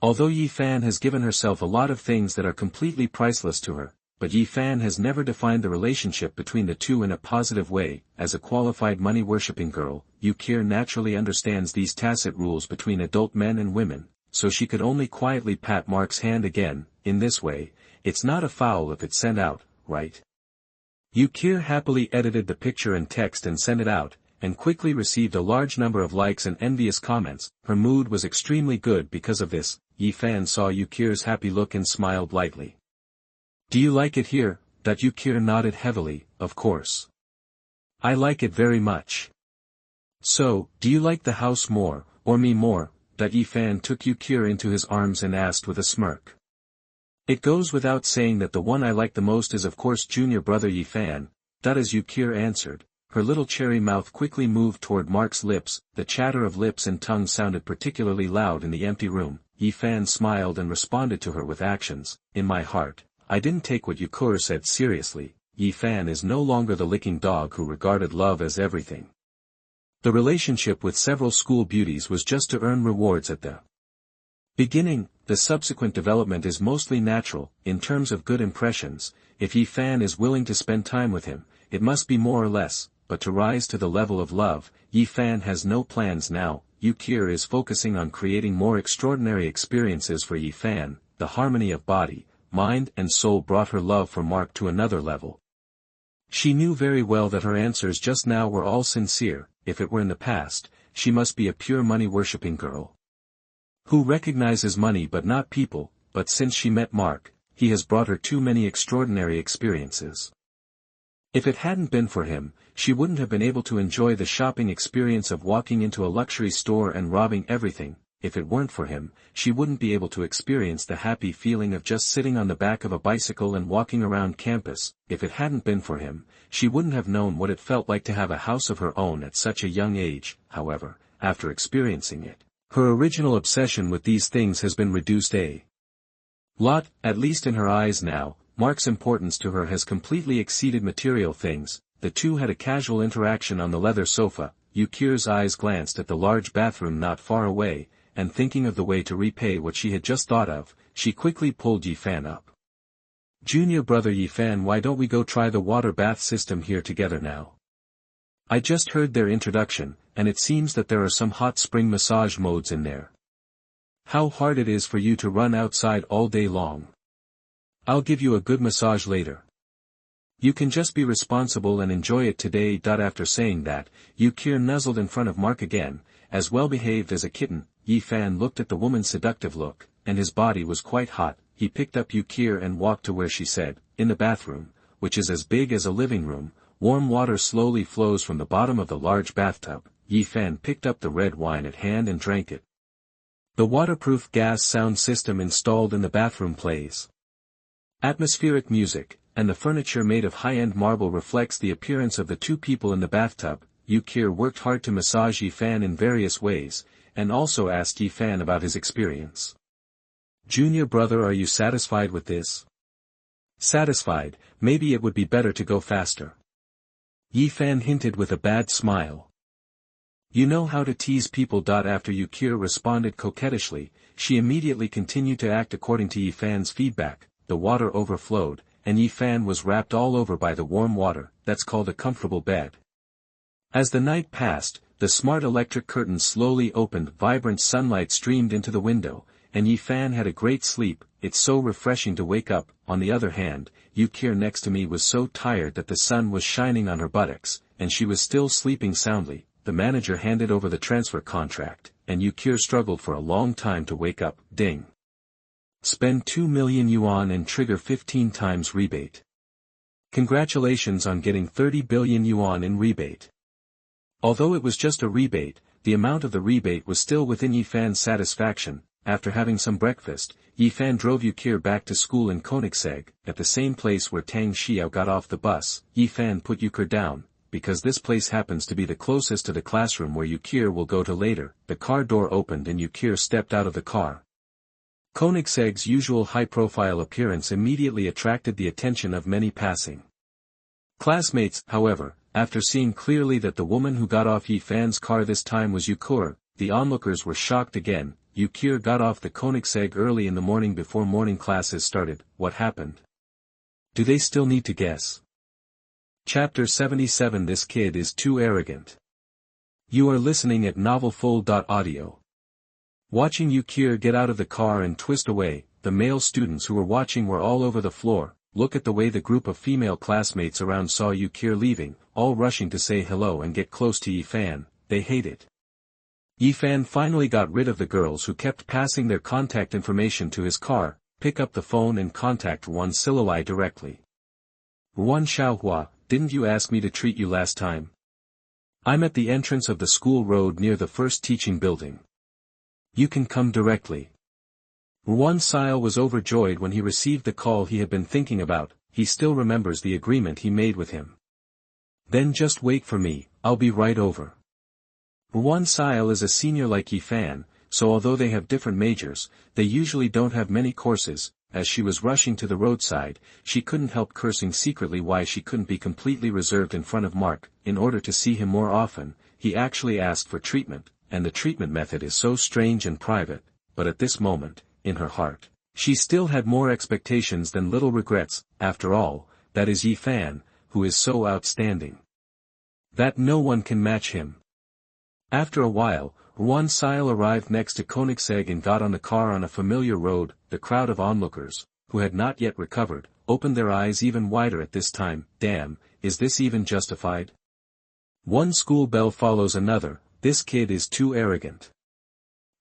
Although Yi Fan has given herself a lot of things that are completely priceless to her, but Yi Fan has never defined the relationship between the two in a positive way. As a qualified money-worshipping girl, Yukir naturally understands these tacit rules between adult men and women, so she could only quietly pat Mark's hand again. In this way, it's not a foul if it's sent out, right? Yukir happily edited the picture and text and sent it out, and quickly received a large number of likes and envious comments. Her mood was extremely good because of this. Yi Fan saw Yukir's happy look and smiled lightly. Do you like it here? Yukir nodded heavily, of course. I like it very much. So, do you like the house more, or me more? Yi Fan took Yukir into his arms and asked with a smirk. It goes without saying that the one I like the most is of course junior brother Yi Fan. As Yukir answered, her little cherry mouth quickly moved toward Mark's lips. The chatter of lips and tongue sounded particularly loud in the empty room. Yi Fan smiled and responded to her with actions. In my heart, I didn't take what Yukir said seriously. Yi Fan is no longer the licking dog who regarded love as everything. The relationship with several school beauties was just to earn rewards at the beginning. The subsequent development is mostly natural. In terms of good impressions, if Yi Fan is willing to spend time with him, it must be more or less, but to rise to the level of love, Yi Fan has no plans now. Yukir is focusing on creating more extraordinary experiences for Yi Fan. The harmony of body, mind and soul brought her love for Mark to another level. She knew very well that her answers just now were all sincere. If it were in the past, she must be a pure money-worshipping girl who recognizes money but not people. But since she met Mark, he has brought her too many extraordinary experiences. If it hadn't been for him, she wouldn't have been able to enjoy the shopping experience of walking into a luxury store and robbing everything. If it weren't for him, she wouldn't be able to experience the happy feeling of just sitting on the back of a bicycle and walking around campus. If it hadn't been for him, she wouldn't have known what it felt like to have a house of her own at such a young age. However, after experiencing it, her original obsession with these things has been reduced a lot, at least in her eyes now. Mark's importance to her has completely exceeded material things. the two had a casual interaction on the leather sofa. Yukir's eyes glanced at the large bathroom not far away, and thinking of the way to repay what she had just thought of, she quickly pulled Yifan up. "Junior brother Yifan, why don't we go try the water bath system here together now? I just heard their introduction, and it seems that there are some hot spring massage modes in there. How hard it is for you to run outside all day long. I'll give you a good massage later. You can just be responsible and enjoy it today." After saying that, Yukir nuzzled in front of Mark again, as well behaved as a kitten. Yifan looked at the woman's seductive look, and his body was quite hot. He picked up Yukir and walked to where she said, "In the bathroom, which is as big as a living room, warm water slowly flows from the bottom of the large bathtub." Yifan picked up the red wine at hand and drank it. The waterproof gas sound system installed in the bathroom plays atmospheric music, and the furniture made of high-end marble reflects the appearance of the two people in the bathtub. Yukir worked hard to massage Yifan in various ways, and also asked Yifan about his experience. "Junior brother, are you satisfied with this?" "Satisfied, maybe it would be better to go faster." Yifan hinted with a bad smile. "You know how to tease people." After Yukir responded coquettishly, she immediately continued to act according to Yifan's feedback. The water overflowed, and Yifan was wrapped all over by the warm water. That's called a comfortable bed. As the night passed, the smart electric curtains slowly opened, vibrant sunlight streamed into the window, and Yifan had a great sleep. It's so refreshing to wake up. On the other hand, Yukir next to me was so tired that the sun was shining on her buttocks, and she was still sleeping soundly. The manager handed over the transfer contract, and Yukir struggled for a long time to wake up. Ding. Spend 2 million yuan and trigger 15 times rebate. Congratulations on getting 30 billion yuan in rebate. Although it was just a rebate, the amount of the rebate was still within Yifan's satisfaction. After having some breakfast, Yifan drove Yukir back to school in Koenigsegg, at the same place where Tang Xiao got off the bus. Yifan put Yukir down, because this place happens to be the closest to the classroom where Yukir will go to later. The car door opened and Yukir stepped out of the car. Koenigsegg's usual high-profile appearance immediately attracted the attention of many passing classmates. However, after seeing clearly that the woman who got off Yifan's car this time was Yukir, the onlookers were shocked again. Yukir got off the Koenigsegg early in the morning before morning classes started. What happened? Do they still need to guess? Chapter 77. This kid is too arrogant. You are listening at novelfull.audio. Watching Yukir get out of the car and twist away, the male students who were watching were all over the floor. Look at the way the group of female classmates around saw Yukir leaving, all rushing to say hello and get close to Yifan. They hate it. Yifan finally got rid of the girls who kept passing their contact information to his car. Pick up the phone and contact Ruan Sililai directly. "Ruan Xiaohua, didn't you ask me to treat you last time? I'm at the entrance of the school road near the first teaching building. You can come directly." Ruan Sil was overjoyed when he received the call he had been thinking about. He still remembers the agreement he made with him. "Then just wait for me, I'll be right over." Ruan Sil is a senior like Yifan, so although they have different majors, they usually don't have many courses. As she was rushing to the roadside, she couldn't help cursing secretly why she couldn't be completely reserved in front of Mark. In order to see him more often, he actually asked for treatment, and the treatment method is so strange and private. But at this moment, in her heart, she still had more expectations than little regrets. After all, that is Yifan, who is so outstanding that no one can match him. After a while, Ruan Sil arrived next to Koenigsegg and got on the car on a familiar road. The crowd of onlookers, who had not yet recovered, opened their eyes even wider at this time. Damn, is this even justified? One school bell follows another. This kid is too arrogant.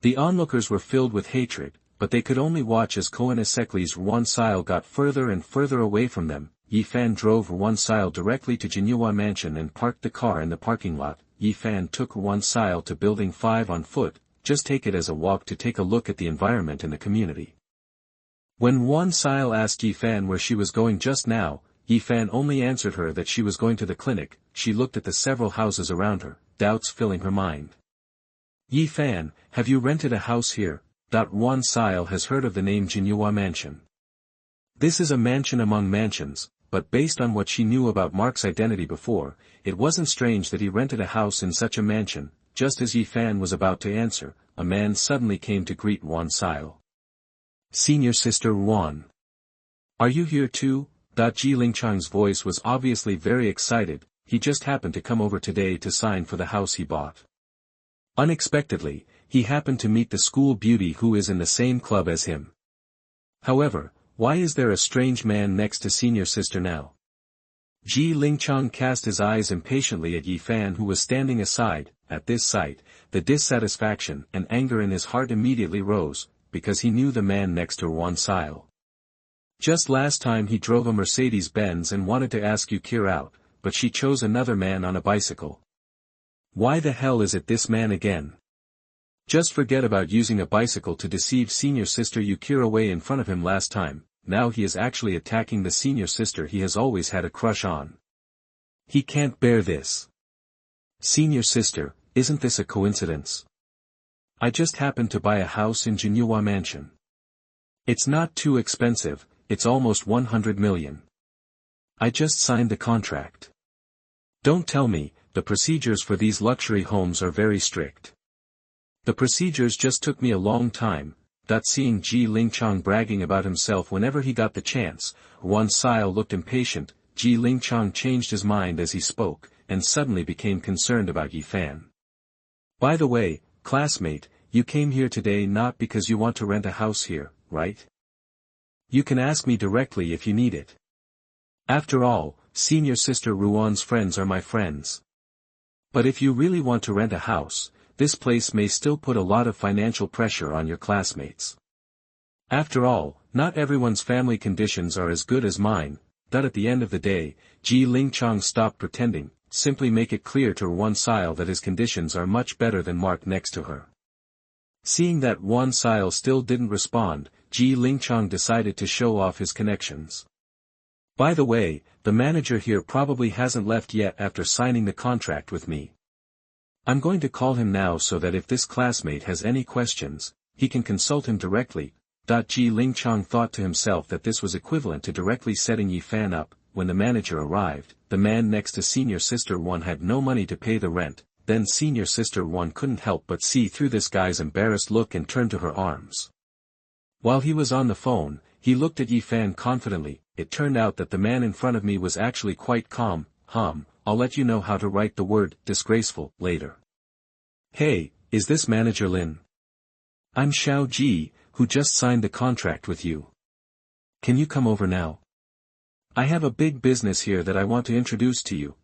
The onlookers were filled with hatred, but they could only watch as Koenigseg's Ruan Sil got further and further away from them. Yifan drove Ruan Sil directly to Jinjiang Mansion and parked the car in the parking lot. Yifan took Ruan Sil to Building 5 on foot. Just take it as a walk to take a look at the environment in the community. When Ruan Sil asked Yifan where she was going just now, Yifan only answered her that she was going to the clinic. She looked at the several houses around her, doubts filling her mind. "Yifan, have you rented a house here?" Ruan Sil has heard of the name Jinjiang Mansion. This is a mansion among mansions, but based on what she knew about Mark's identity before, it wasn't strange that he rented a house in such a mansion. Just as Yi Fan was about to answer, a man suddenly came to greet Wan Xiao. "Senior Sister Wan. Are you here too?" Ji Lingchang's voice was obviously very excited. He just happened to come over today to sign for the house he bought. Unexpectedly, he happened to meet the school beauty who is in the same club as him. However, why is there a strange man next to Senior Sister now? Ji Lingchang cast his eyes impatiently at Yi Fan, who was standing aside. At this sight, the dissatisfaction and anger in his heart immediately rose, because he knew the man next to Wan Xiao. Just last time he drove a Mercedes-Benz and wanted to ask Yukir out, but she chose another man on a bicycle. Why the hell is it this man again? Just forget about using a bicycle to deceive Senior Sister Yukir away in front of him last time. Now he is actually attacking the senior sister he has always had a crush on. He can't bear this. Senior sister, isn't this a coincidence? I just happened to buy a house in Jinjiang Mansion. It's not too expensive, it's almost 100 million. I just signed the contract. Don't tell me, the procedures for these luxury homes are very strict. The procedures just took me a long time. Seeing Ji Lingchang bragging about himself whenever he got the chance, Wan Xiao looked impatient. Ji Lingchang changed his mind as he spoke, and suddenly became concerned about Yi Fan. By the way, classmate, you came here today not because you want to rent a house here, right? You can ask me directly if you need it. After all, Senior Sister Ruan's friends are my friends. But if you really want to rent a house, this place may still put a lot of financial pressure on your classmates. After all, not everyone's family conditions are as good as mine. At the end of the day, Ji Lingchang stopped pretending, simply make it clear to Wan Xiao that his conditions are much better than Mark next to her. Seeing that Wan Xiao still didn't respond, Ji Lingchang decided to show off his connections. By the way, the manager here probably hasn't left yet after signing the contract with me. I'm going to call him now so that if this classmate has any questions, he can consult him directly. Ji Lingchang thought to himself that this was equivalent to directly setting Yi Fan up. When the manager arrived, the man next to Senior Sister Wan had no money to pay the rent. Then Senior Sister Wan couldn't help but see through this guy's embarrassed look and turned to her arms. While he was on the phone, he looked at Yi Fan confidently. It turned out that the man in front of me was actually quite calm. I'll let you know how to write the word disgraceful later. Hey, is this Manager Lin? I'm Xiao Ji, who just signed the contract with you. Can you come over now? I have a big business here that I want to introduce to you.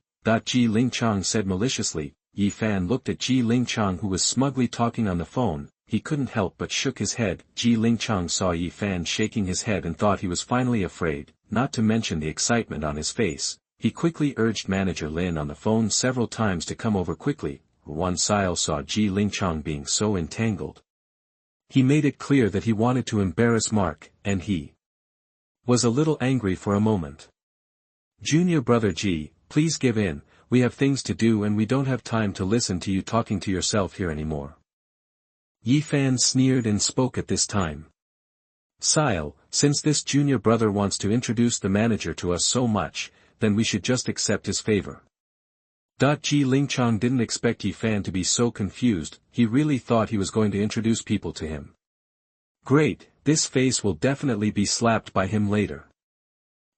Ji Lingchang said maliciously. Yi Fan looked at Ji Lingchang, who was smugly talking on the phone. He couldn't help but shook his head. Ji Lingchang saw Yi Fan shaking his head and thought he was finally afraid, not to mention the excitement on his face. He quickly urged Manager Lin on the phone several times to come over quickly. Wan Xiao saw Ji Lingchang being so entangled. He made it clear that he wanted to embarrass Mark, and he was a little angry for a moment. Junior brother Ji, please give in, we have things to do and we don't have time to listen to you talking to yourself here anymore. Yi Fan sneered and spoke at this time. Xiao, since this junior brother wants to introduce the manager to us so much, then we should just accept his favor. Ji Lingchang didn't expect Yi Fan to be so confused. He really thought he was going to introduce people to him. Great, this face will definitely be slapped by him later.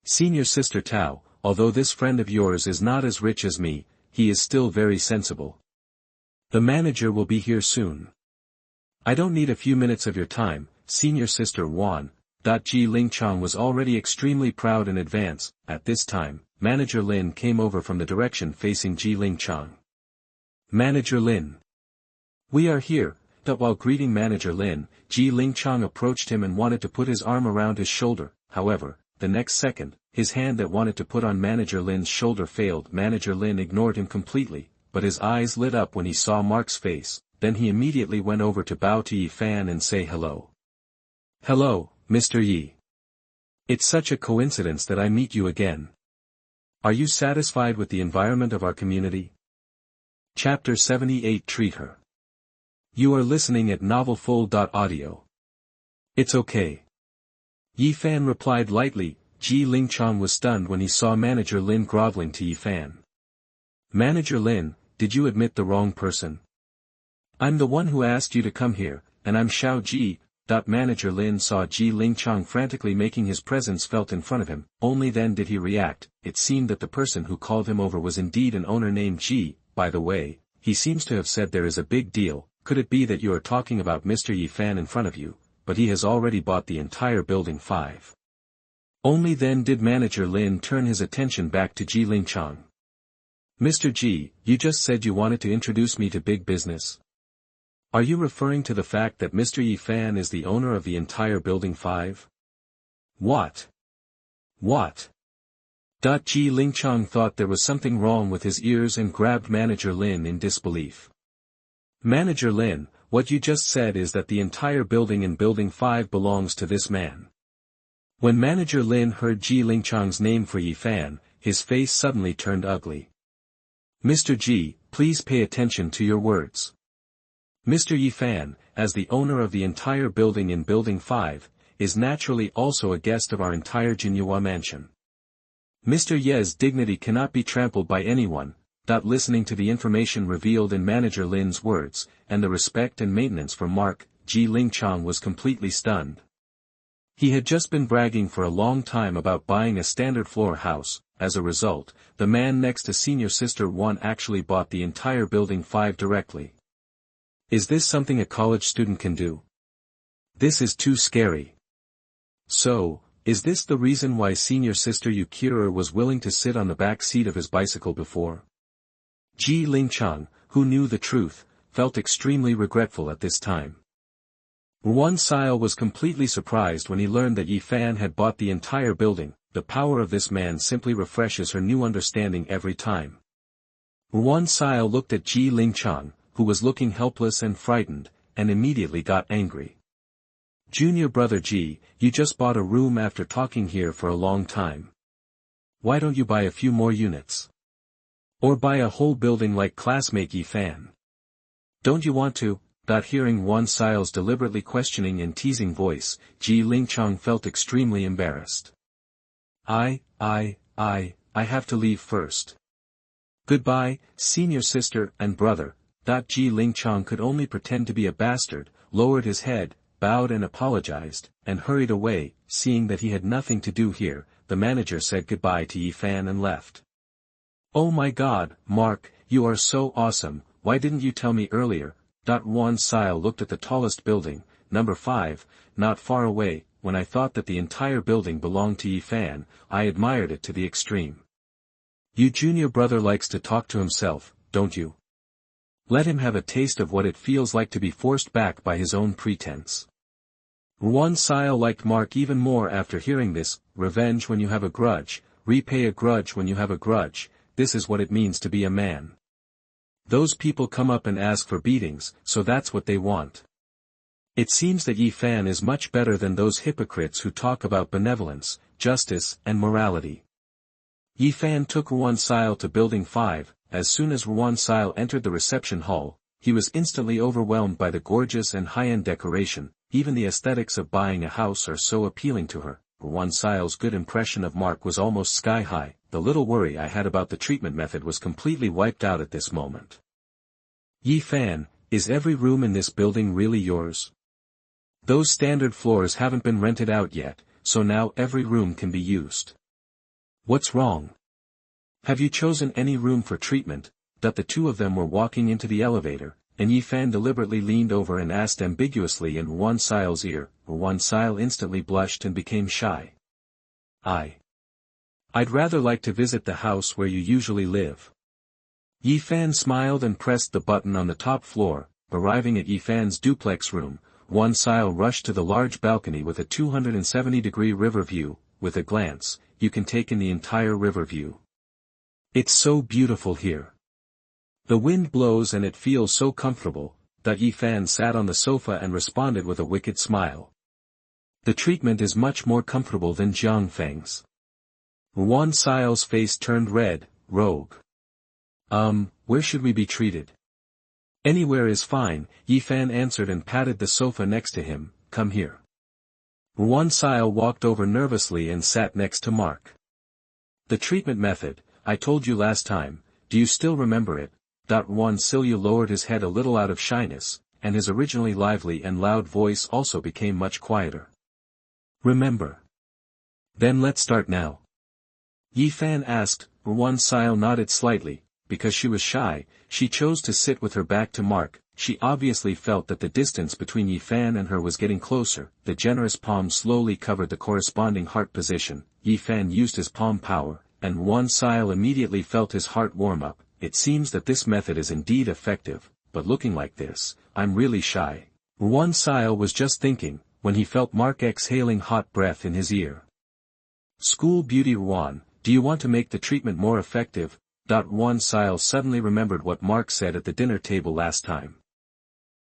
Senior Sister Tao, although this friend of yours is not as rich as me, he is still very sensible. The manager will be here soon. I don't need a few minutes of your time, Senior Sister Wan. Ji Lingchang was already extremely proud in advance. At this time, Manager Lin came over from the direction facing Ji Lingchang. Manager Lin. We are here. While greeting Manager Lin, Ji Lingchang approached him and wanted to put his arm around his shoulder. However, the next second, his hand that wanted to put on Manager Lin's shoulder failed. Manager Lin ignored him completely, but his eyes lit up when he saw Mark's face. Then he immediately went over to bow to Yi Fan and say hello. Hello, Mr. Yi. It's such a coincidence that I meet you again. Are you satisfied with the environment of our community? Chapter 78 Treat Her. You are listening at novelfull.audio. It's okay. Yi Fan replied lightly. Ji Lingchong was stunned when he saw Manager Lin groveling to Yi Fan. Manager Lin, did you admit the wrong person? I'm the one who asked you to come here, and I'm Xiao Ji. Manager Lin saw Ji Lingchong frantically making his presence felt in front of him, only then did he react. It seemed that the person who called him over was indeed an owner named Ji. By the way, he seems to have said there is a big deal. Could it be that you are talking about Mr. Yi Fan in front of you, but he has already bought the entire building 5. Only then did Manager Lin turn his attention back to Ji Lingchong. Mr. Ji, you just said you wanted to introduce me to big business. Are you referring to the fact that Mr. Yi Fan is the owner of the entire building 5? What? What? Ji Lingchong thought there was something wrong with his ears and grabbed Manager Lin in disbelief. Manager Lin, what you just said is that the entire building in building 5 belongs to this man. When Manager Lin heard Ji Lingchong's name for Yi Fan, his face suddenly turned ugly. Mr. Ji, please pay attention to your words. Mr. Yi Fan, as the owner of the entire building in building 5, is naturally also a guest of our entire Jinhua mansion. Mr. Ye's dignity cannot be trampled by anyone. Listening to the information revealed in Manager Lin's words, and the respect and maintenance for Mark, Ji Lingchong was completely stunned. He had just been bragging for a long time about buying a standard floor house. As a result, the man next to Senior Sister 1 actually bought the entire building 5 directly. Is this something a college student can do? This is too scary. So, is this the reason why Senior Sister Yukira was willing to sit on the back seat of his bicycle before? Ji Lingchong, who knew the truth, felt extremely regretful at this time. Yuan Sile was completely surprised when he learned that Yi Fan had bought the entire building. The power of this man simply refreshes her new understanding every time. Yuan Sile looked at Ji Lingchong, who was looking helpless and frightened, and immediately got angry. Junior brother Ji, you just bought a room after talking here for a long time. Why don't you buy a few more units? Or buy a whole building like classmate Yi Fan? Don't you want to? Hearing Yuan Sile's deliberately questioning and teasing voice, Ji Lingchong felt extremely embarrassed. I have to leave first. Goodbye, senior sister and brother. Ji Lingchong could only pretend to be a bastard, lowered his head, bowed and apologized, and hurried away. Seeing that he had nothing to do here, the manager said goodbye to Yi Fan and left. Oh my god, Mark, you are so awesome, why didn't you tell me earlier? Yuan Sile looked at the tallest building, number 5, not far away. When I thought that the entire building belonged to Yi Fan, I admired it to the extreme. You junior brother likes to talk to himself, don't you? Let him have a taste of what it feels like to be forced back by his own pretense. Yuan Sile liked Mark even more after hearing this. Revenge when you have a grudge, repay a grudge when you have a grudge, this is what it means to be a man. Those people come up and ask for beatings, so that's what they want. It seems that Yi Fan is much better than those hypocrites who talk about benevolence, justice, and morality. Yi Fan took Yuan Sile to building 5. As soon as Yuan Sile entered the reception hall, he was instantly overwhelmed by the gorgeous and high-end decoration. Even the aesthetics of buying a house are so appealing to her. Yuan Sile's good impression of Mark was almost sky-high. The little worry I had about the treatment method was completely wiped out at this moment. Yi Fan, is every room in this building really yours? Those standard floors haven't been rented out yet, so now every room can be used. What's wrong? Have you chosen any room for treatment? The two of them were walking into the elevator, and Yi Fan deliberately leaned over and asked ambiguously in Yuan Sile's ear. Yuan Sile instantly blushed and became shy. I'd rather like to visit the house where you usually live. Yi Fan smiled and pressed the button on the top floor. Arriving at Yi Fan's duplex room, Yuan Sile rushed to the large balcony with a 270-degree river view. With a glance, you can take in the entire river view. It's so beautiful here. The wind blows and it feels so comfortable. Yi Fan sat on the sofa and responded with a wicked smile. The treatment is much more comfortable than Jiang Feng's. Yuan Sile's face turned red. Rogue. Where should we be treated? Anywhere is fine, Yi Fan answered and patted the sofa next to him. Come here. Yuan Sile walked over nervously and sat next to Mark. The treatment method, I told you last time, do you still remember it? Yuan Sile lowered his head a little out of shyness, and his originally lively and loud voice also became much quieter. Remember. Then let's start now. Yi Fan asked. Yuan Sile nodded slightly. Because she was shy, she chose to sit with her back to Mark. She obviously felt that the distance between Yi Fan and her was getting closer. The generous palm slowly covered the corresponding heart position. Yi Fan used his palm power, and Yuan Sile immediately felt his heart warm up. It seems that this method is indeed effective, but looking like this, I'm really shy. Yuan Sile was just thinking, when he felt Mark exhaling hot breath in his ear. School beauty Yuan, do you want to make the treatment more effective? Yuan Sile suddenly remembered what Mark said at the dinner table last time.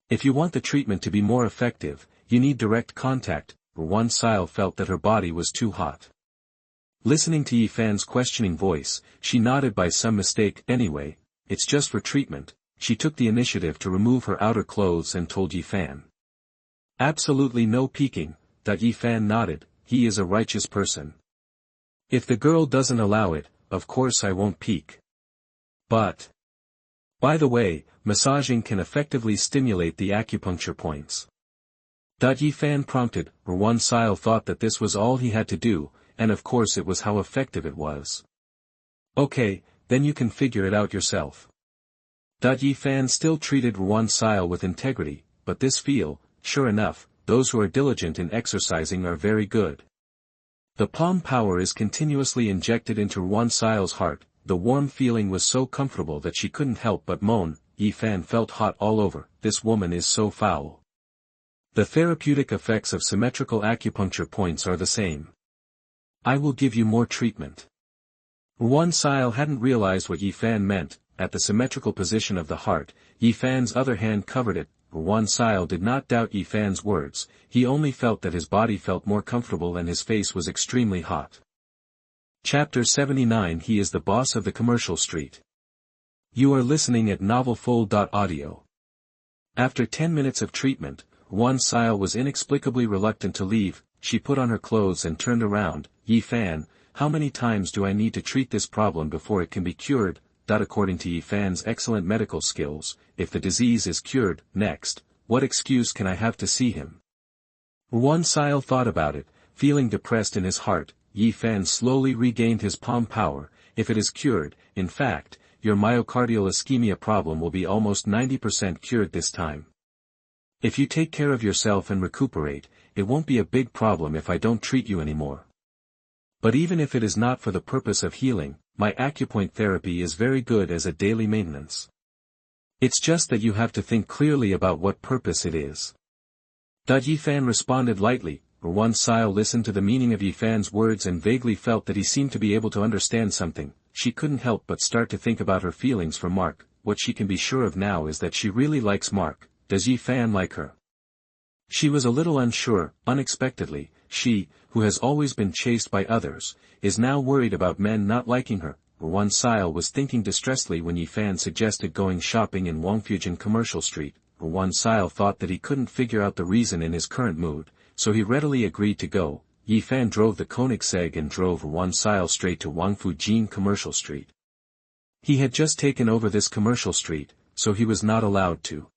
If you want the treatment to be more effective, you need direct contact. Yuan Sile felt that her body was too hot. Listening to Yi Fan's questioning voice, she nodded by some mistake. Anyway, it's just for treatment. She took the initiative to remove her outer clothes and told Yi Fan. Absolutely no peeking. Yi Fan nodded. He is a righteous person. If the girl doesn't allow it, of course I won't peek. But, by the way, massaging can effectively stimulate the acupuncture points. Yi Fan prompted. Yuan Sile thought that this was all he had to do, and of course it was how effective it was. Okay, then you can figure it out yourself. Yi Fan still treated Yuan Sile with integrity, but this feel, sure enough, those who are diligent in exercising are very good. The palm power is continuously injected into Yuan Sile's heart. The warm feeling was so comfortable that she couldn't help but moan. Yi Fan felt hot all over. This woman is so foul. The therapeutic effects of symmetrical acupuncture points are the same. I will give you more treatment. Yuan Sile hadn't realized what Yi Fan meant. At the symmetrical position of the heart, Yi Fan's other hand covered it. Yuan Sile did not doubt Yi Fan's words, he only felt that his body felt more comfortable and his face was extremely hot. Chapter 79 He is the boss of the commercial street. You are listening at novelfull.audio. After 10 minutes of treatment, Yuan Sile was inexplicably reluctant to leave. She put on her clothes and turned around. Yi Fan, how many times do I need to treat this problem before it can be cured? According to Yi Fan's excellent medical skills, if the disease is cured, next, what excuse can I have to see him? Yuan Sile thought about it, feeling depressed in his heart. Yi Fan slowly regained his palm power. If it is cured, in fact, your myocardial ischemia problem will be almost 90% cured this time. If you take care of yourself and recuperate, it won't be a big problem if I don't treat you anymore. But even if it is not for the purpose of healing, my acupoint therapy is very good as a daily maintenance. It's just that you have to think clearly about what purpose it is. Yi Fan responded lightly. Yuan Sile listened to the meaning of Yi Fan's words and vaguely felt that he seemed to be able to understand something. She couldn't help but start to think about her feelings for Mark. What she can be sure of now is that she really likes Mark. Does Yi Fan like her? She was a little unsure. Unexpectedly, she, who has always been chased by others, is now worried about men not liking her. Yuan Sile was thinking distressedly when Yi Fan suggested going shopping in Wangfujian Commercial Street. Yuan Sile thought that he couldn't figure out the reason in his current mood, so he readily agreed to go. Yi Fan drove the Koenigsegg and drove Yuan Sile straight to Wangfujian Commercial Street. He had just taken over this commercial street, so he was not allowed to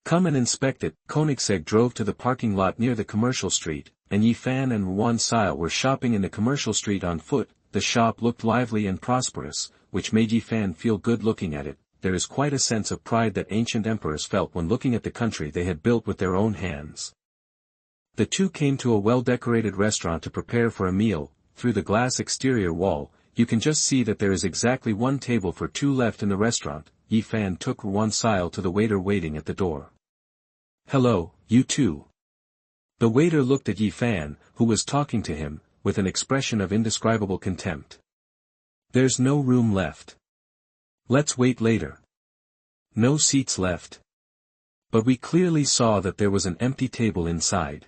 come and inspect it. Koenigsegg drove to the parking lot near the commercial street, and Yi Fan and Yuan Sile were shopping in the commercial street on foot. The shop looked lively and prosperous, which made Yi Fan feel good looking at it. There is quite a sense of pride that ancient emperors felt when looking at the country they had built with their own hands. The two came to a well-decorated restaurant to prepare for a meal. Through the glass exterior wall, you can just see that there is exactly one table for two left in the restaurant. Yi Fan took Yuan Sile to the waiter waiting at the door. Hello, you two. The waiter looked at Yi Fan, who was talking to him, with an expression of indescribable contempt. There's no room left. Let's wait later. No seats left. But we clearly saw that there was an empty table inside.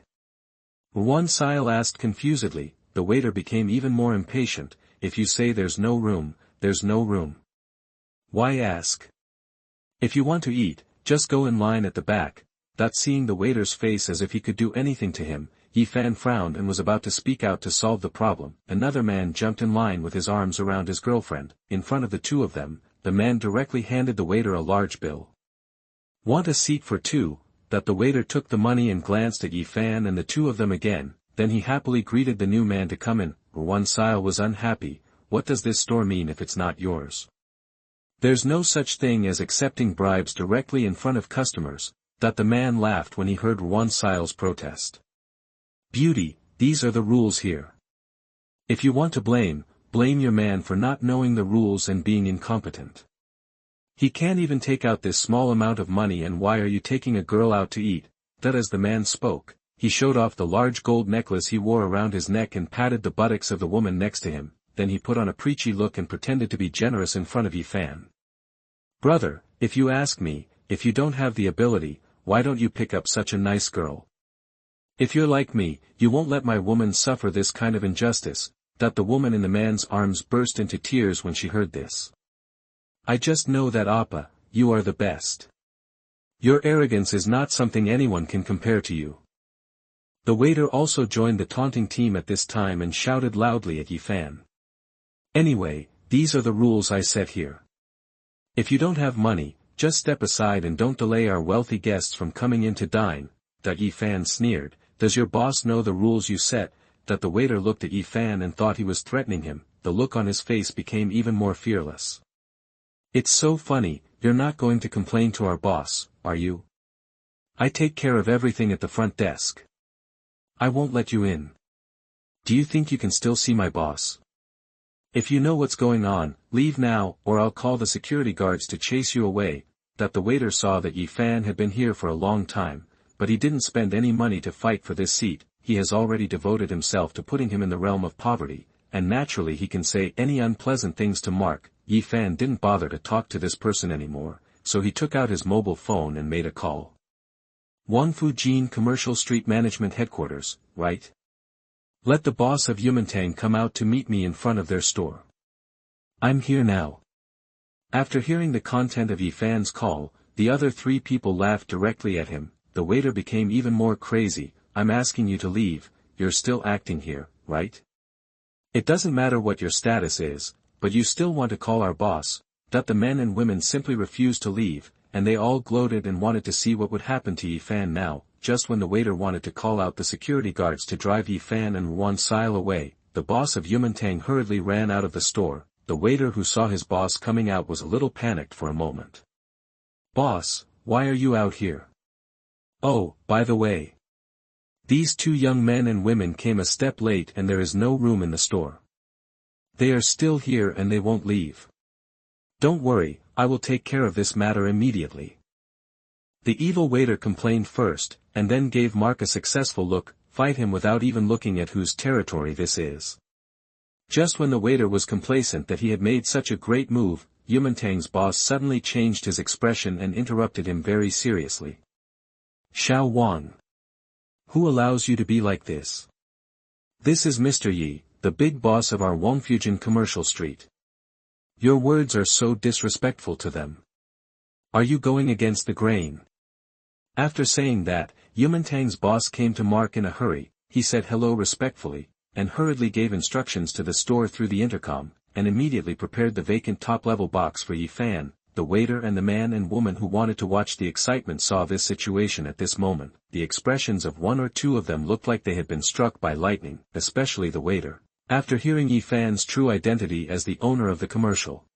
Yuan Sile asked confusedly. The waiter became even more impatient. If you say there's no room, there's no room. Why ask? If you want to eat, just go in line at the back. Seeing the waiter's face as if he could do anything to him, Yi Fan frowned and was about to speak out to solve the problem. Another man jumped in line with his arms around his girlfriend. In front of the two of them, the man directly handed the waiter a large bill. "Want a seat for two?" That the waiter took the money and glanced at Yi Fan and the two of them again, then he happily greeted the new man to come in. Yuan Sile was unhappy. "What does this store mean if it's not yours? There's no such thing as accepting bribes directly in front of customers." That the man laughed when he heard Yuan Sile's protest. "Beauty, these are the rules here. If you want to blame your man for not knowing the rules and being incompetent. He can't even take out this small amount of money, and why are you taking a girl out to eat?" That as the man spoke, he showed off the large gold necklace he wore around his neck and patted the buttocks of the woman next to him, then he put on a preachy look and pretended to be generous in front of Yi Fan. "Brother, if you ask me, if you don't have the ability, why don't you pick up such a nice girl? If you're like me, you won't let my woman suffer this kind of injustice." That the woman in the man's arms burst into tears when she heard this. "I just know that Appa, you are the best. Your arrogance is not something anyone can compare to you." The waiter also joined the taunting team at this time and shouted loudly at Yi Fan. "Anyway, these are the rules I set here. If you don't have money, just step aside and don't delay our wealthy guests from coming in to dine." That Yi Fan sneered. "Does your boss know the rules you set?" That the waiter looked at Yi Fan and thought he was threatening him. The look on his face became even more fearless. "It's so funny, you're not going to complain to our boss, are you? I take care of everything at the front desk. I won't let you in. Do you think you can still see my boss? If you know what's going on, leave now, or I'll call the security guards to chase you away." That the waiter saw that Yi Fan had been here for a long time, but he didn't spend any money to fight for this seat. He has already devoted himself to putting him in the realm of poverty, and naturally he can say any unpleasant things to Mark. Yi Fan didn't bother to talk to this person anymore, so he took out his mobile phone and made a call. "Wangfu Jin Commercial Street Management Headquarters, right? Let the boss of Yumantang come out to meet me in front of their store. I'm here now." After hearing the content of Yi Fan's call, the other three people laughed directly at him. The waiter became even more crazy. "I'm asking you to leave, you're still acting here, right? It doesn't matter what your status is, but you still want to call our boss." That the men and women simply refused to leave, and they all gloated and wanted to see what would happen to Yi Fan now. Just when the waiter wanted to call out the security guards to drive Yi Fan and Yuan Sile away, the boss of Yumantang hurriedly ran out of the store. The waiter who saw his boss coming out was a little panicked for a moment. "Boss, why are you out here? Oh, by the way, these two young men and women came a step late and there is no room in the store. They are still here and they won't leave. Don't worry, I will take care of this matter immediately." The evil waiter complained first, and then gave Mark a successful look. "Fight him without even looking at whose territory this is." Just when the waiter was complacent that he had made such a great move, Yumantang's boss suddenly changed his expression and interrupted him very seriously. "Xiao Wang. Who allows you to be like this? This is Mr. Yi, the big boss of our Wangfujin Commercial Street. Your words are so disrespectful to them. Are you going against the grain?" After saying that, Yumantang's boss came to Mark in a hurry. He said hello respectfully, and hurriedly gave instructions to the store through the intercom, and immediately prepared the vacant top-level box for Yi Fan. The waiter and the man and woman who wanted to watch the excitement saw this situation at this moment. The expressions of one or two of them looked like they had been struck by lightning, especially the waiter. After hearing Yi Fan's true identity as the owner of the commercial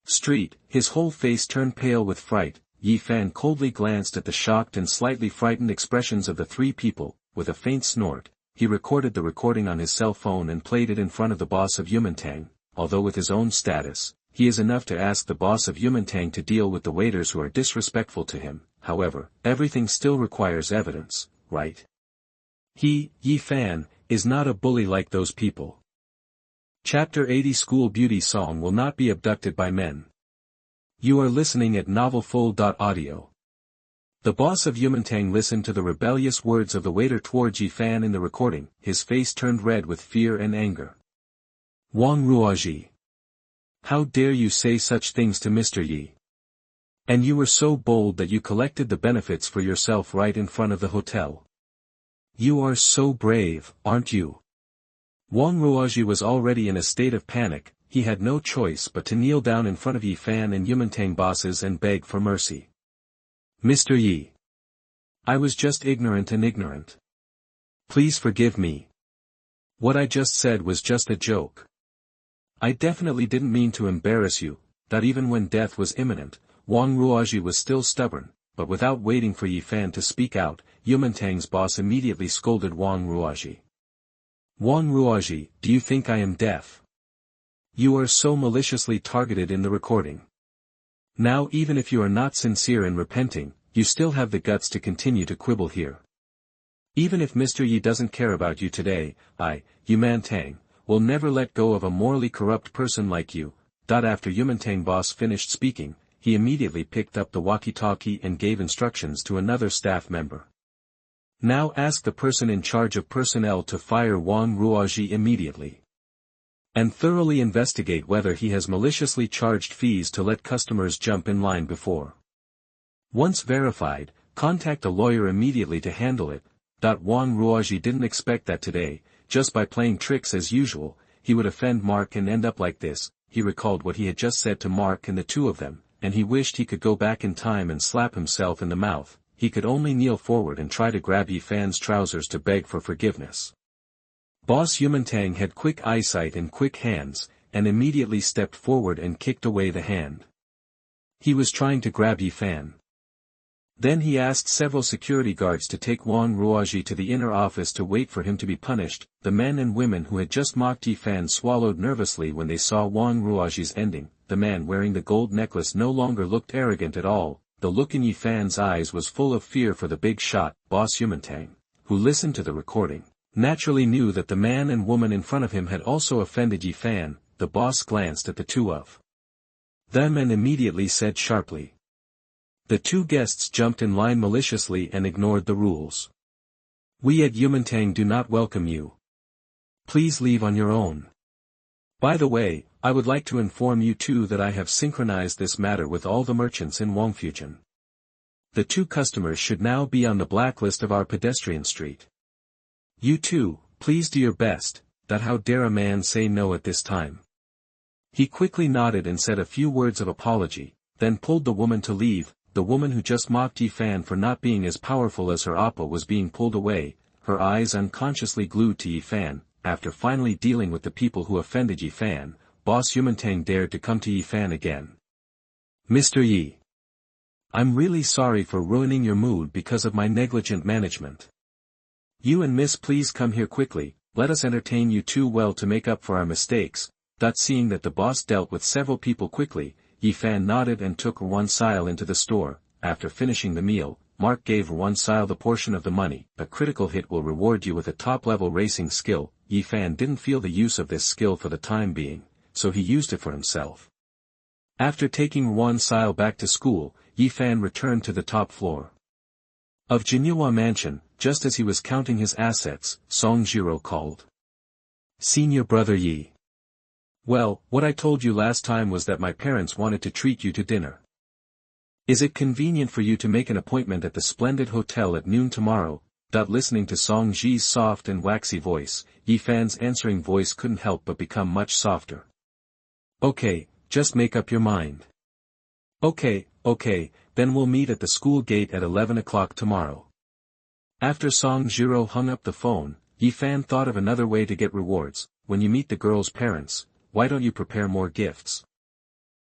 street, his whole face turned pale with fright. Yi Fan coldly glanced at the shocked and slightly frightened expressions of the three people. With a faint snort, he recorded the recording on his cell phone and played it in front of the boss of Yumantang. Although with his own status, he is enough to ask the boss of Yumantang to deal with the waiters who are disrespectful to him. However, everything still requires evidence, right? He, Yi Fan, is not a bully like those people. Chapter 80 School Beauty Song will not be abducted by men. You are listening at novelfull.audio. The boss of Yumantang listened to the rebellious words of the waiter towards Yi Fan in the recording. His face turned red with fear and anger. "Wang Ruoji. How dare you say such things to Mr. Yi? And you were so bold that you collected the benefits for yourself right in front of the hotel. You are so brave, aren't you? Wang Ruoji was already in a state of panic. He had no choice but to kneel down in front of Yi Fan and Yumantang bosses and beg for mercy. Mr. Yi. I was just ignorant. Please forgive me. What I just said was just a joke. I definitely didn't mean to embarrass you. That even when death was imminent, Wang Ruoji was still stubborn, but without waiting for Yi Fan to speak out, Yumantang's boss immediately scolded Wang Ruoji. Wang Ruoji, do you think I am deaf? You are so maliciously targeted in the recording. Now even if you are not sincere in repenting, you still have the guts to continue to quibble here. Even if Mr. Yi doesn't care about you today, Yumantang, will never let go of a morally corrupt person like you. After Yumantang boss finished speaking, he immediately picked up the walkie-talkie and gave instructions to another staff member. Now ask the person in charge of personnel to fire Wang Ruoji immediately. And thoroughly investigate whether he has maliciously charged fees to let customers jump in line before. Once verified, contact a lawyer immediately to handle it. Wang Ruoji didn't expect that today, just by playing tricks as usual, he would offend Mark and end up like this. He recalled what he had just said to Mark and the two of them, and he wished he could go back in time and slap himself in the mouth. He could only kneel forward and try to grab Yi Fan's trousers to beg for forgiveness. Boss Yumantang had quick eyesight and quick hands, and immediately stepped forward and kicked away the hand. He was trying to grab Yi Fan. Then he asked several security guards to take Wang Ruoji to the inner office to wait for him to be punished. The men and women who had just mocked Yi Fan swallowed nervously when they saw Wang Ruoji's ending. The man wearing the gold necklace no longer looked arrogant at all. The look in Yi Fan's eyes was full of fear for the big shot. Boss Yumantang, who listened to the recording, naturally knew that the man and woman in front of him had also offended Yi Fan. The boss glanced at the two of them and immediately said sharply. The two guests jumped in line maliciously and ignored the rules. We at Yumantang do not welcome you. Please leave on your own. By the way, I would like to inform you too that I have synchronized this matter with all the merchants in Wangfujian. The two customers should now be on the blacklist of our pedestrian street. You too, please do your best. How dare a man say no at this time? He quickly nodded and said a few words of apology, then pulled the woman to leave. The woman who just mocked Yi Fan for not being as powerful as her appa was being pulled away, her eyes unconsciously glued to Yi Fan. After finally dealing with the people who offended Yi Fan, Boss Yumantang dared to come to Yi Fan again. Mr. Yi. I'm really sorry for ruining your mood because of my negligent management. You and Miss please come here quickly, let us entertain you too well to make up for our mistakes. Seeing that the boss dealt with several people quickly, Yi Fan nodded and took Yuan Sile into the store. After finishing the meal, Mark gave Yuan Sile the portion of the money. A critical hit will reward you with a top-level racing skill. Yi Fan didn't feel the use of this skill for the time being, so he used it for himself. After taking Yuan Sile back to school, Yi Fan returned to the top floor of Jinjiang Mansion. Just as he was counting his assets, Song Jiro called. Senior brother Yi. Well, what I told you last time was that my parents wanted to treat you to dinner. Is it convenient for you to make an appointment at the splendid hotel at noon tomorrow? Listening to Song Ji's soft and waxy voice, Yi Fan's answering voice couldn't help but become much softer. Okay, just make up your mind. Okay, then we'll meet at the school gate at 11 o'clock tomorrow. After Song Jiro hung up the phone, Yi Fan thought of another way to get rewards. When you meet the girl's parents, why don't you prepare more gifts?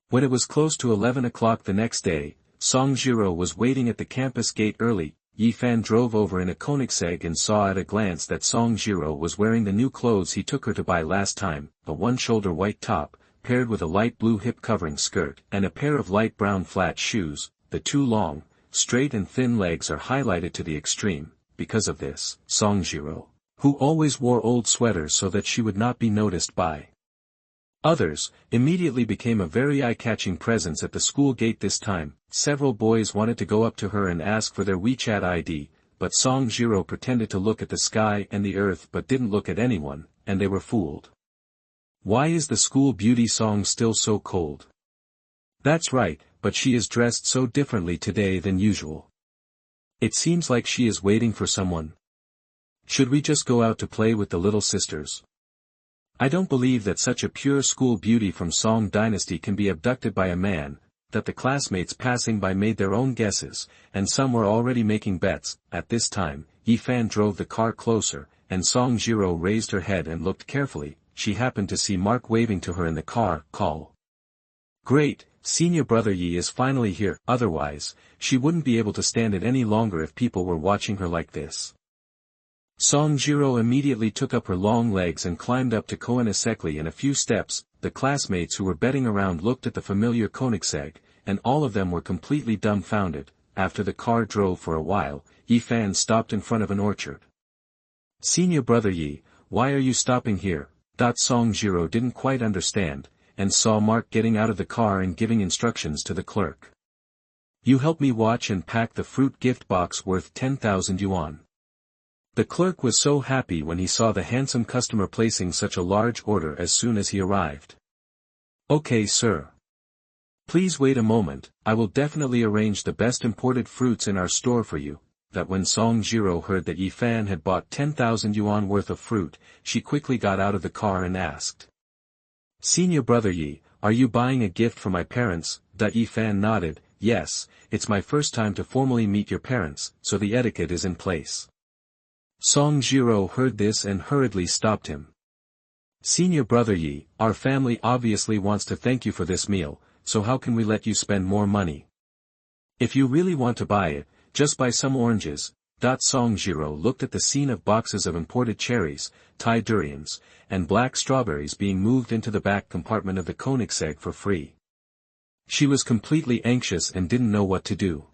When it was close to 11 o'clock the next day, Song Jiro was waiting at the campus gate early. Yi Fan drove over in a Koenigsegg and saw at a glance that Song Jiro was wearing the new clothes he took her to buy last time, a one-shoulder white top, paired with a light blue hip-covering skirt, and a pair of light brown flat shoes. The two long, straight and thin legs are highlighted to the extreme. Because of this, Song Jiro, who always wore old sweaters so that she would not be noticed by others, immediately became a very eye-catching presence at the school gate. This time, several boys wanted to go up to her and ask for their WeChat ID, but Song Jiro pretended to look at the sky and the earth but didn't look at anyone, and they were fooled. Why is the school beauty Song still so cold? That's right, but she is dressed so differently today than usual. It seems like she is waiting for someone. Should we just go out to play with the little sisters? I don't believe that such a pure school beauty from Song dynasty can be abducted by a man, that the classmates passing by made their own guesses, and some were already making bets. At this time, Yifan drove the car closer, and Song Jiro raised her head and looked carefully. She happened to see Mark waving to her in the car. Call. Great, senior brother Yi is finally here. Otherwise, she wouldn't be able to stand it any longer if people were watching her like this. Song Jiro immediately took up her long legs and climbed up to Koenigsegg. In a few steps, the classmates who were betting around looked at the familiar Koenigsegg, and all of them were completely dumbfounded. After the car drove for a while, Yifan stopped in front of an orchard. Senior brother Yi, why are you stopping here? Song Jiro didn't quite understand, and saw Mark getting out of the car and giving instructions to the clerk. You help me watch and pack the fruit gift box worth 10,000 yuan. The clerk was so happy when he saw the handsome customer placing such a large order as soon as he arrived. Okay, sir. Please wait a moment, I will definitely arrange the best imported fruits in our store for you. That when Song Jiro heard that Yifan had bought 10,000 yuan worth of fruit, she quickly got out of the car and asked. Senior brother Yi, are you buying a gift for my parents? Yifan nodded. Yes, it's my first time to formally meet your parents, so the etiquette is in place. Song Jiro heard this and hurriedly stopped him. Senior brother Yi, our family obviously wants to thank you for this meal, so how can we let you spend more money? If you really want to buy it, just buy some oranges. Song Jiro looked at the scene of boxes of imported cherries, Thai durians, and black strawberries being moved into the back compartment of the Koenigsegg for free. She was completely anxious and didn't know what to do.